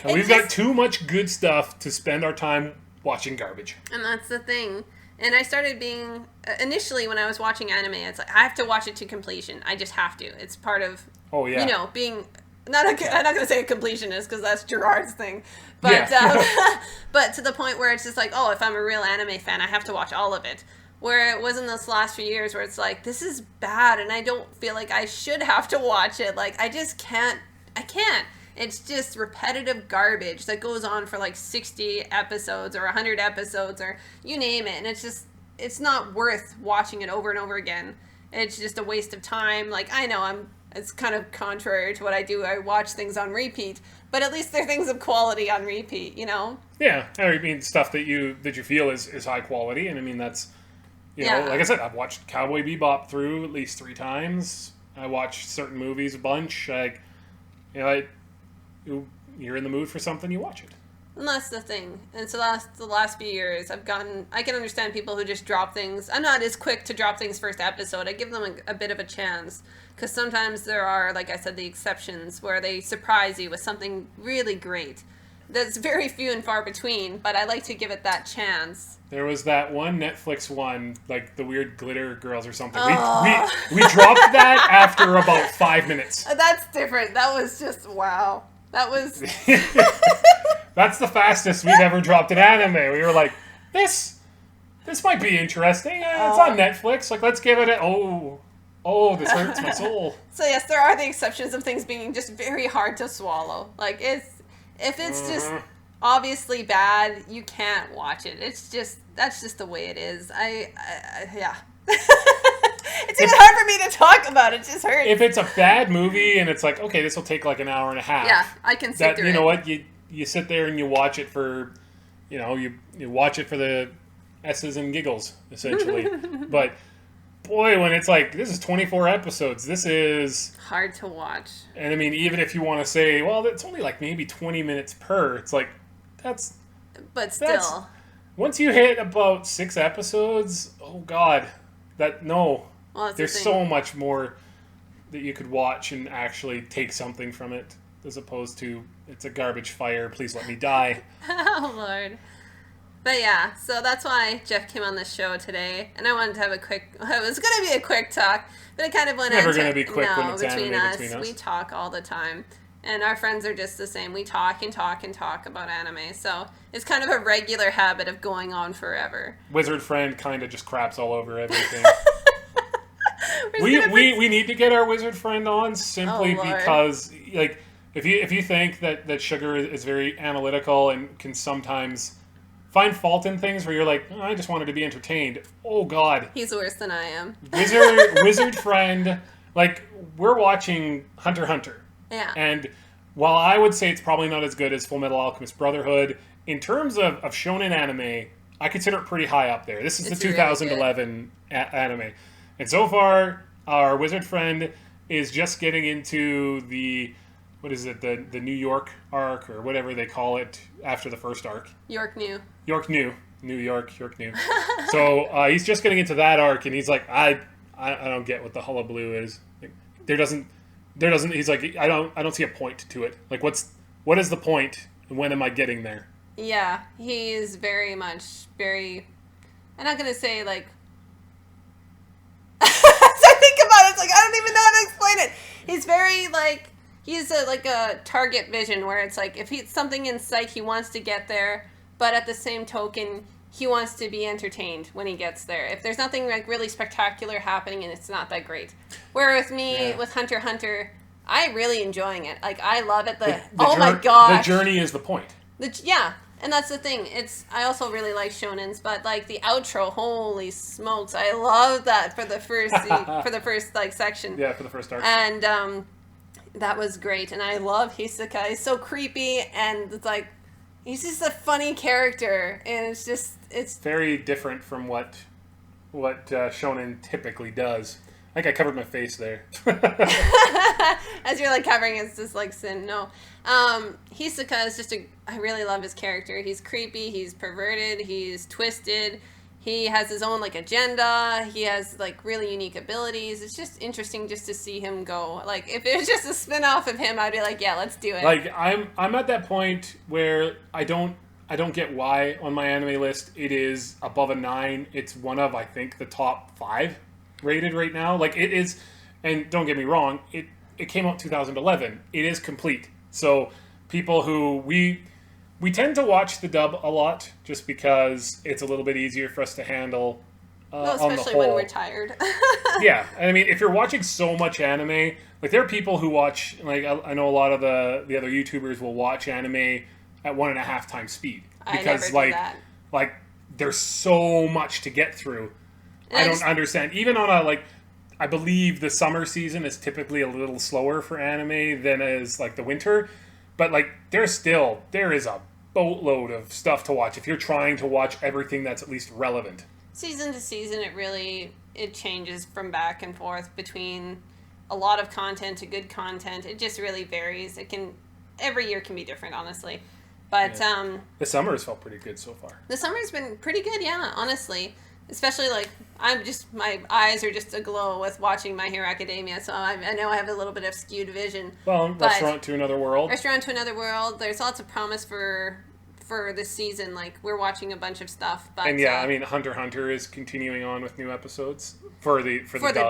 And we've got too much good stuff to spend our time watching garbage. And that's the thing. And I started being, initially when I was watching anime, it's like, I have to watch it to completion. I just have to. It's part of, being, I'm not going to say a completionist because that's Gerard's thing. But, but to the point where it's just like, oh, if I'm a real anime fan, I have to watch all of it. Where it was in those last few years where it's like, this is bad and I don't feel like I should have to watch it. Like, I just can't. I can't. It's just repetitive garbage that goes on for like 60 episodes or 100 episodes or you name it. And it's not worth watching it over and over again. It's just a waste of time. Like, I know it's kind of contrary to what I do. I watch things on repeat, but at least they're things of quality on repeat, you know? Yeah. I mean, stuff that you feel is high quality. And I mean, that's, you know, like I said, I've watched Cowboy Bebop through at least 3 times. I watched certain movies a bunch. You're in the mood for something, you watch it. And that's the thing. And so the last few years, I can understand people who just drop things. I'm not as quick to drop things first episode. I give them a bit of a chance. Because sometimes there are, like I said, the exceptions where they surprise you with something really great. That's very few and far between, but I like to give it that chance. There was that one Netflix one, like the weird glitter girls or something. Oh. We dropped that after about 5 minutes. That's different. That was just, wow. That was... That's the fastest we've ever dropped an anime. We were like, this might be interesting. It's on Netflix. Like, let's give it a... Oh, this hurts my soul. So yes, there are the exceptions of things being just very hard to swallow. Like, if it's just obviously bad, you can't watch it. That's just the way it is. Yeah. It's even hard for me to talk about. It just hurts. If it's a bad movie and it's like, okay, this will take like an hour and a half. Yeah, I can sit through it. You know what? You sit there and you watch it for, you watch it for the S's and giggles, essentially. But boy, when it's like, this is 24 episodes, this is... hard to watch. And I mean, even if you want to say, well, it's only like maybe 20 minutes per, it's like, that's... But still. Once you hit about 6 episodes, oh God, well, there's so much more that you could watch and actually take something from it, as opposed to, it's a garbage fire, please let me die. Oh, Lord. But yeah, so that's why Jeff came on this show today, and I wanted to have it was going to be a quick talk, but it kind of went never going to be quick when it's between us. We talk all the time, and our friends are just the same. We talk and talk and talk about anime, so it's kind of a regular habit of going on forever. Wizard friend kind of just craps all over everything. we need to get our wizard friend on simply because, like, if you think that Sugar is very analytical and can sometimes find fault in things where you're like, oh, I just wanted to be entertained. Oh God, he's worse than I am. Wizard friend, like, we're watching Hunter x Hunter. Yeah. And while I would say it's probably not as good as Full Metal Alchemist Brotherhood, in terms of shonen anime, I consider it pretty high up there. This is the 2011 anime. And so far, our wizard friend is just getting into the... what is it, the New York arc, or whatever they call it after the first arc. York New. New York New. So he's just getting into that arc, and he's like, I don't get what the hullabaloo is. Like, there doesn't. He's like, I don't see a point to it. Like, what is the point, and when am I getting there? Yeah, he is very much I'm not gonna say like. As I think about it, it's like I don't even know how to explain it. He's very like. He's like a target vision where it's like if he's something in sight, he wants to get there, but at the same token, he wants to be entertained when he gets there. If there's nothing like really spectacular happening and it's not that great. Where with me, with Hunter x Hunter, I'm really enjoying it. Like, I love it. My gosh. The journey is the point. And that's the thing. I also really like shonens, but like the outro, holy smokes, I love that for the first like section. Yeah, for the first arc. And that was great, and I love Hisoka. He's so creepy, and it's like, he's just a funny character, and it's very different from what shonen typically does. I think I covered my face there. As you're like covering, it's just like sin. No, Hisoka is I really love his character. He's creepy, he's perverted, he's twisted, He has his own like agenda. He has like really unique abilities. It's just interesting just to see him go. Like if it was just a spin-off of him, I'd be like, yeah, let's do it. Like I'm at that point where I don't get why on my anime list it is above a 9. It's one of, I think, the top 5 rated right now. Like it is, and don't get me wrong, it came out 2011. It is complete. So people who we tend to watch the dub a lot just because it's a little bit easier for us to handle well, on the especially whole. when we're tired. Yeah, I mean, if you're watching so much anime, like there are people who watch, like I know a lot of the other YouTubers will watch anime at 1.5 times speed because I never do that. like there's so much to get through. And I don't understand. Even on a like, I believe the summer season is typically a little slower for anime than is like the winter. But like there is a boatload of stuff to watch if you're trying to watch everything that's at least relevant. Season to season, it changes from back and forth between a lot of content to good content. It just really varies. Every year can be different, honestly. But yeah. The summer has felt pretty good so far. The summer's been pretty good, yeah, honestly. Especially like my eyes are just aglow with watching My Hero Academia, so I know I have a little bit of skewed vision. Well, Restaurant to Another World. There's lots of promise for this season. Like we're watching a bunch of stuff, but and yeah, I mean Hunter x Hunter is continuing on with new episodes for the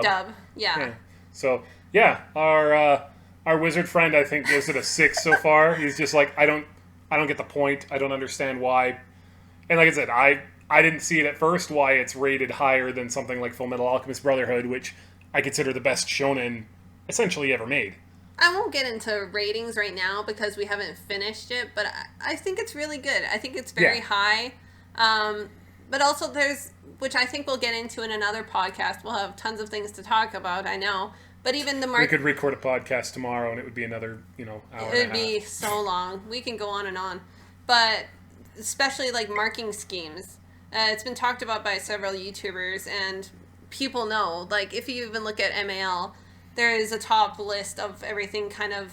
dub. Yeah. So yeah, our wizard friend I think gives it a 6 so far. He's just like I don't get the point. I don't understand why. And like I said, I didn't see it at first why it's rated higher than something like Fullmetal Alchemist Brotherhood, which I consider the best shonen essentially ever made. I won't get into ratings right now because we haven't finished it, but I think it's really good. I think it's very high. But also which I think we'll get into in another podcast. We'll have tons of things to talk about, I know. But even the we could record a podcast tomorrow and it would be another, hour and a half. It would be so long. We can go on and on. But especially like marking schemes. It's been talked about by several YouTubers, and people know. Like, if you even look at MAL, there is a top list of everything kind of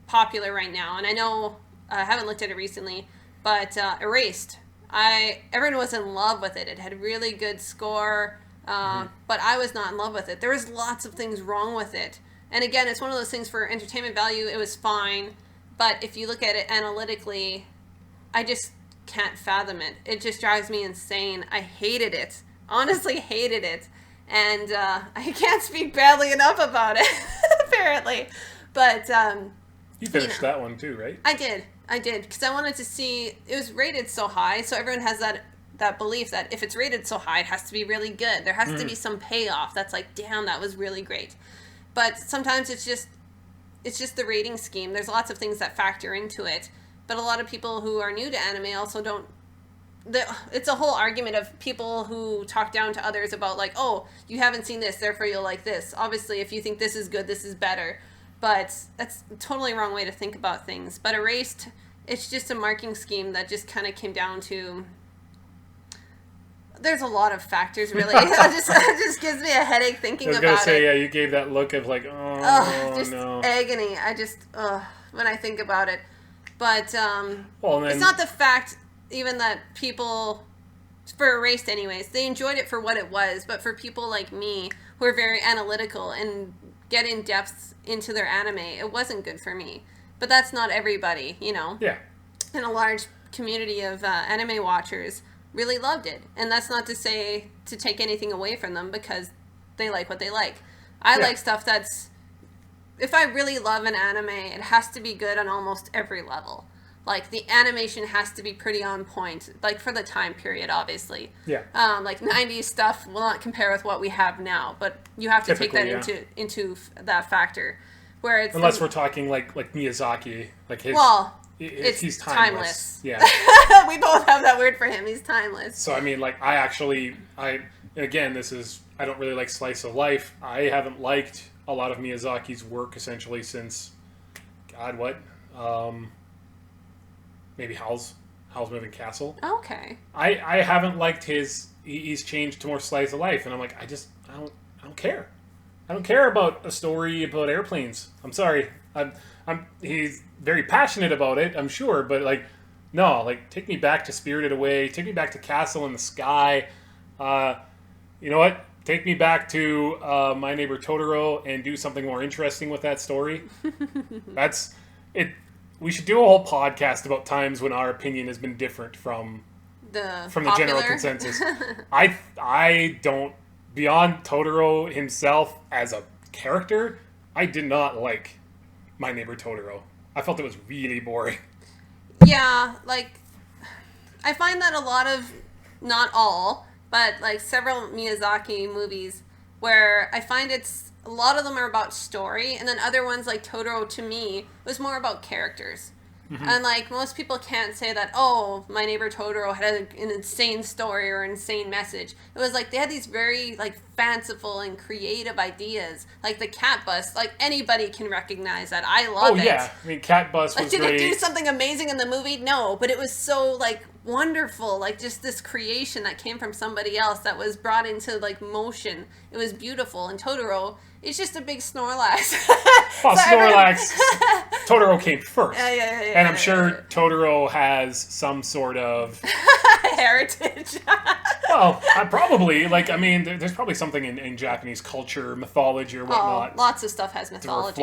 popular right now. And I know, I haven't looked at it recently, but Erased. Everyone was in love with it. It had really good score, but I was not in love with it. There was lots of things wrong with it. And again, it's one of those things for entertainment value, it was fine. But if you look at it analytically, I just can't fathom it. It just drives me insane. I hated it. Honestly hated it. And I can't speak badly enough about it, apparently. But you finished that one too, right? I did, because I wanted to see. It was rated so high, so everyone has that belief that if it's rated so high, it has to be really good. There has to be some payoff that's like, damn, that was really great. But sometimes it's just the rating scheme. There's lots of things that factor into it. But a lot of people who are new to anime also don't. It's a whole argument of people who talk down to others about like, oh, you haven't seen this, therefore you'll like this. Obviously, if you think this is good, this is better. But that's a totally wrong way to think about things. But Erased, it's just a marking scheme that just kind of came down to. There's a lot of factors, really. It just gives me a headache thinking about it. I was going to say, yeah, you gave that look of like, just no. Agony. When I think about it. But then, it's not the fact even that people, for Erased anyways, they enjoyed it for what it was. But for people like me who are very analytical and get in depth into their anime, it wasn't good for me. But that's not everybody, Yeah. And a large community of anime watchers really loved it. And that's not to say to take anything away from them because they like what they like. I like stuff that's... If I really love an anime, it has to be good on almost every level. Like, the animation has to be pretty on point, like, for the time period, obviously. Yeah. Like, 90s stuff will not compare with what we have now, but you have to take that into that factor. Where it's unless we're talking, like Miyazaki. Like, his... Well, he's timeless. Yeah. We both have that word for him. He's timeless. So, I mean, like, again, I don't really like slice of life. I haven't liked a lot of Miyazaki's work essentially since, maybe Howl's Moving Castle. Okay. I haven't liked he's changed to more slice of life, and I'm like, I don't care. I don't care about a story about airplanes. I'm sorry. He's very passionate about it, I'm sure, but like, no, like, take me back to Spirited Away, take me back to Castle in the Sky. You know what? Take me back to My Neighbor Totoro and do something more interesting with that story. That's it. We should do a whole podcast about times when our opinion has been different from The general consensus. I don't, beyond Totoro himself as a character, I did not like My Neighbor Totoro. I felt it was really boring. Yeah, like, I find that a lot of, not all, but like several Miyazaki movies where I find a lot of them are about story, and then other ones like Totoro to me was more about characters. Mm-hmm. And like most people can't say that, oh, My Neighbor Totoro had an insane story or an insane message. It was like they had these very like fanciful and creative ideas, like the cat bus. Like anybody can recognize that. I love it. Oh yeah, I mean, cat bus was did great. Did it do something amazing in the movie? No, but it was so like wonderful, like just this creation that came from somebody else that was brought into like motion. It was beautiful. And Totoro, it's just a big Snorlax. Well, so Snorlax, Totoro came first. Yeah. And I'm sure Totoro has some sort of heritage. Well, probably. Like, I mean, there's probably something in Japanese culture, mythology, or whatnot. Lots of stuff has mythology.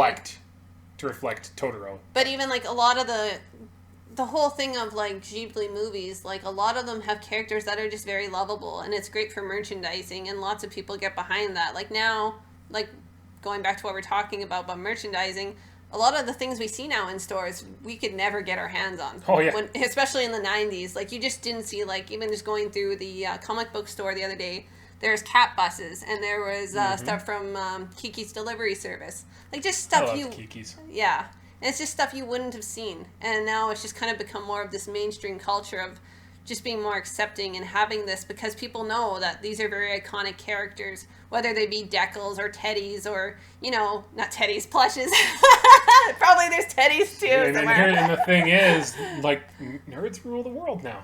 To reflect Totoro. But even like a lot of the whole thing of like Ghibli movies, like a lot of them have characters that are just very lovable, and it's great for merchandising, and lots of people get behind that. Like now, like going back to what we're talking about merchandising, a lot of the things we see now in stores we could never get our hands on. Oh yeah. Especially in the 90s, like you just didn't see, like even just going through the comic book store the other day, there's cat buses, and there was stuff from Kiki's Delivery Service, like just stuff Kiki's. Yeah. And it's just stuff you wouldn't have seen. And now it's just kind of become more of this mainstream culture of just being more accepting and having this, because people know that these are very iconic characters, whether they be Deckles or Teddies or, you know, not Teddies, plushes. Probably there's Teddies too. And the thing is, like, nerds rule the world now.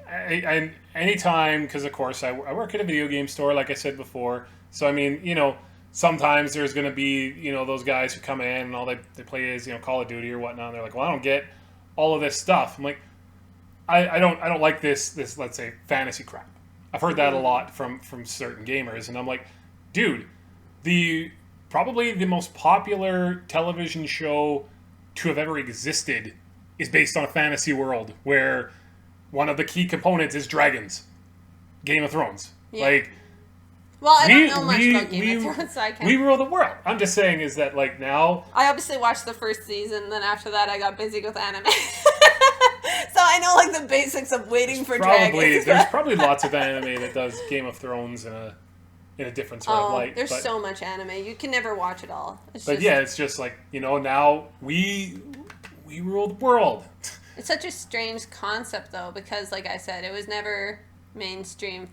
And anytime, because of course I work at a video game store, like I said before. So, I mean, you know, sometimes there's going to be, you know, those guys who come in and all they play is, you know, Call of Duty or whatnot. And they're like, well, I don't get all of this stuff. I'm like, I don't like this, let's say, fantasy crap. I've heard that a lot from certain gamers. And I'm like, dude, probably the most popular television show to have ever existed is based on a fantasy world where one of the key components is dragons. Game of Thrones. Yeah. Like, well, I don't know much about Game of Thrones, so I can't. We rule the world. I'm just saying is that, like, now... I obviously watched the first season, then after that I got busy with anime. So I know, like, the basics of waiting for dragons. There's probably lots of anime that does Game of Thrones in a different sort of light. There's so much anime. You can never watch it all. It's just like, you know, now we rule the world. It's such a strange concept, though, because, like I said, it was never mainstream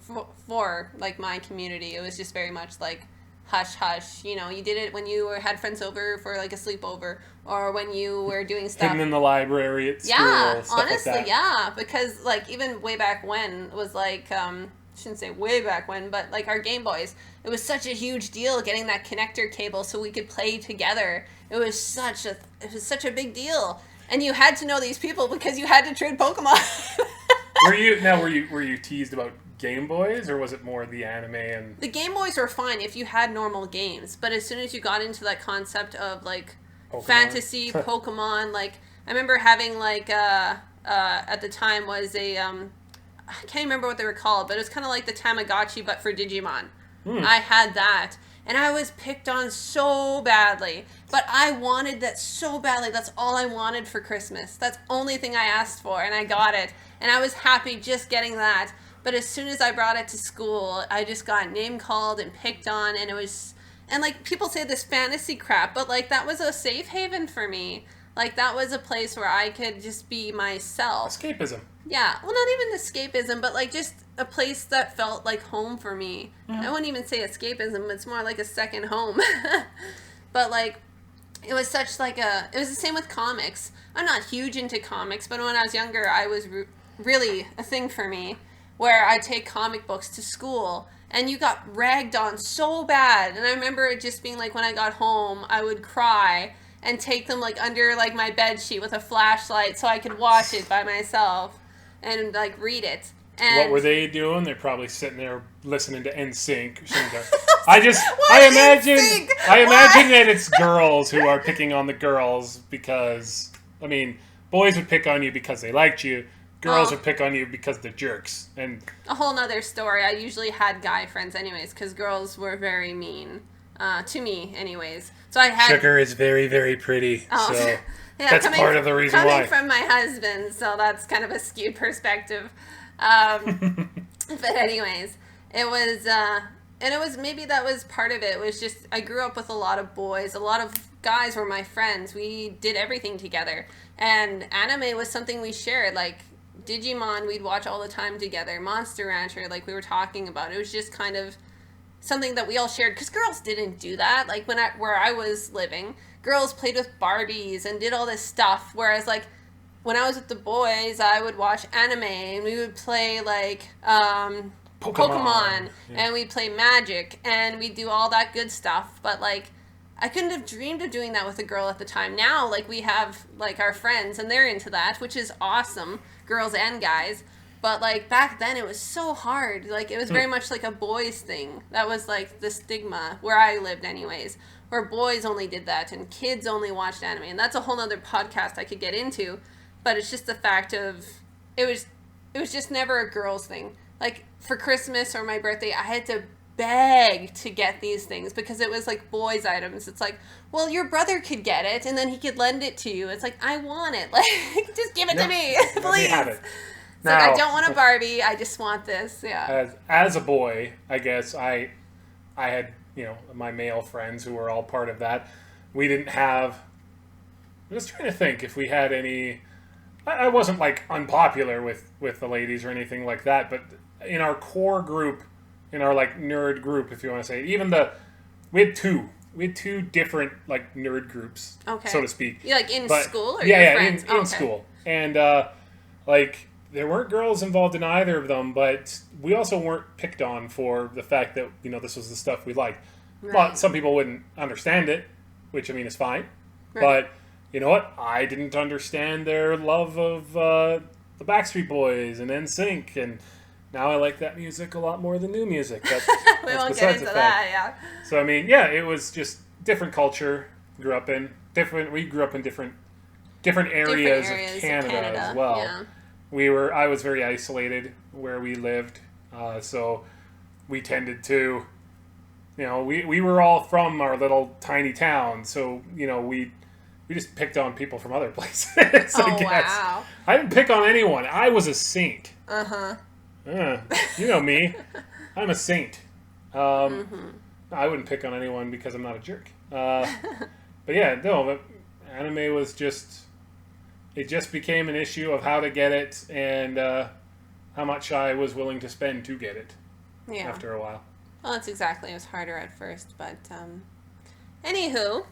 for like my community. It was just very much like hush hush, you know, you did it when you had friends over for like a sleepover, or when you were doing stuff hidden in the library at school. Yeah, stuff honestly, like that. yeah, because like even way back when it was like shouldn't say way back when, but like our Game Boys, it was such a huge deal getting that connector cable so we could play together. It was such a big deal, and you had to know these people because you had to trade Pokemon. Were you teased about Game Boys, or was it more the anime and... The Game Boys were fine if you had normal games, but as soon as you got into that concept of like Pokemon. Fantasy, Pokemon, like I remember having like at the time was a I can't remember what they were called, but it was kind of like the Tamagotchi but for Digimon. I had that, and I was picked on so badly, but I wanted that so badly. That's all I wanted for Christmas. That's the only thing I asked for, and I got it. And I was happy just getting that. But as soon as I brought it to school, I just got name called and picked on, and it was... And, like, people say this fantasy crap, but, like, that was a safe haven for me. Like, that was a place where I could just be myself. Escapism. Yeah. Well, not even escapism, but, like, just a place that felt like home for me. Mm-hmm. I wouldn't even say escapism. It's more like a second home. But, like... It was such like it was the same with comics. I'm not huge into comics, but when I was younger, I was really a thing for me, where I'd take comic books to school, and you got ragged on so bad. And I remember it just being like when I got home, I would cry and take them like under like my bed sheet with a flashlight so I could watch it by myself and like read it. And what were they doing? They're probably sitting there listening to NSYNC or something. I imagine that it's girls who are picking on the girls because, I mean, boys would pick on you because they liked you. Girls would pick on you because they're jerks. And a whole nother story. I usually had guy friends anyways because girls were very mean to me anyways. So I had... Sugar is very, very pretty. Oh. So yeah, that's part of the reason why. Coming from my husband, so that's kind of a skewed perspective. But anyways, it was... and it was, maybe that was part of it. It was just, I grew up with a lot of boys. A lot of guys were my friends. We did everything together. And anime was something we shared. Like, Digimon, we'd watch all the time together. Monster Rancher, like we were talking about. It was just kind of something that we all shared. Because girls didn't do that. Like, where I was living, girls played with Barbies and did all this stuff. Whereas, like, when I was with the boys, I would watch anime. And we would play, like... Pokemon yeah. And we'd play Magic, and we'd do all that good stuff, but, like, I couldn't have dreamed of doing that with a girl at the time. Now, like, we have, like, our friends, and they're into that, which is awesome, girls and guys, but, like, back then it was so hard. Like, it was very much like a boys thing. That was, like, the stigma, where I lived anyways, where boys only did that, and kids only watched anime, and that's a whole other podcast I could get into, but it's just the fact of, it was just never a girls thing. Like, for Christmas or my birthday, I had to beg to get these things because it was, like, boys' items. It's like, well, your brother could get it, and then he could lend it to you. It's like, I want it. Like, just give it to me, please. Have it. It's now, like, I don't want a Barbie. I just want this. Yeah. As a boy, I guess, I had, you know, my male friends who were all part of that. We didn't have... I'm just trying to think if we had any... I wasn't, like, unpopular with the ladies or anything like that, but... in our core group, in our, like, nerd group, if you want to say it, we had two different, like, nerd groups, so to speak. You like in school or your friends? In school. And, like, there weren't girls involved in either of them, but we also weren't picked on for the fact that, you know, this was the stuff we liked. Right. But some people wouldn't understand it, which, I mean, is fine. Right. But, you know what? I didn't understand their love of the Backstreet Boys and NSYNC, and... now I like that music a lot more than new music. We won't get into that, yeah. So, I mean, yeah, it was just different culture. We grew up in different areas of Canada as well. Yeah. I was very isolated where we lived. So we tended to, you know, we were all from our little tiny town. So, you know, we just picked on people from other places, I guess. Wow. I didn't pick on anyone. I was a saint. Uh-huh. You know me. I'm a saint. I wouldn't pick on anyone because I'm not a jerk. But yeah, no, but anime was just... it just became an issue of how to get it and how much I was willing to spend to get it after a while. Well, that's exactly. It was harder at first, but... anywho,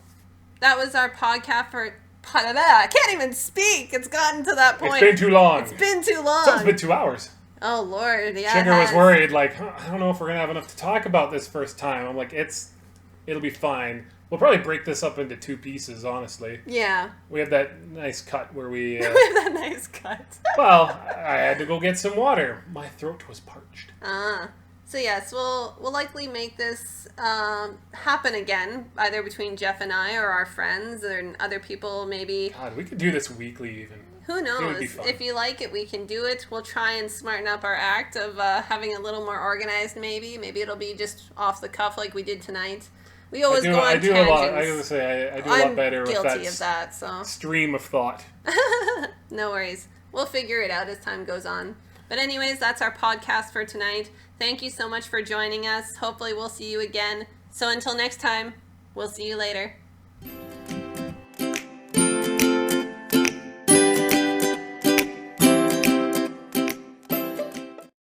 that was our podcast for... I can't even speak. It's gotten to that point. It's been too long. It's been too long. It's been 2 hours. Oh, Lord, yeah. Sugar was worried, like, I don't know if we're going to have enough to talk about this first time. I'm like, it'll be fine. We'll probably break this up into 2 pieces, honestly. Yeah. We have that nice cut where we... we have that nice cut. Well, I had to go get some water. My throat was parched. So, yes, we'll likely make this happen again, either between Jeff and I or our friends or other people, maybe. God, we could do this weekly, even. Who knows? If you like it, we can do it. We'll try and smarten up our act of having a little more organized, maybe. Maybe it'll be just off the cuff like we did tonight. We always go on tangents. I gotta say, I do a lot better with that stream of thought. No worries. We'll figure it out as time goes on. But anyways, that's our podcast for tonight. Thank you so much for joining us. Hopefully we'll see you again. So until next time, we'll see you later.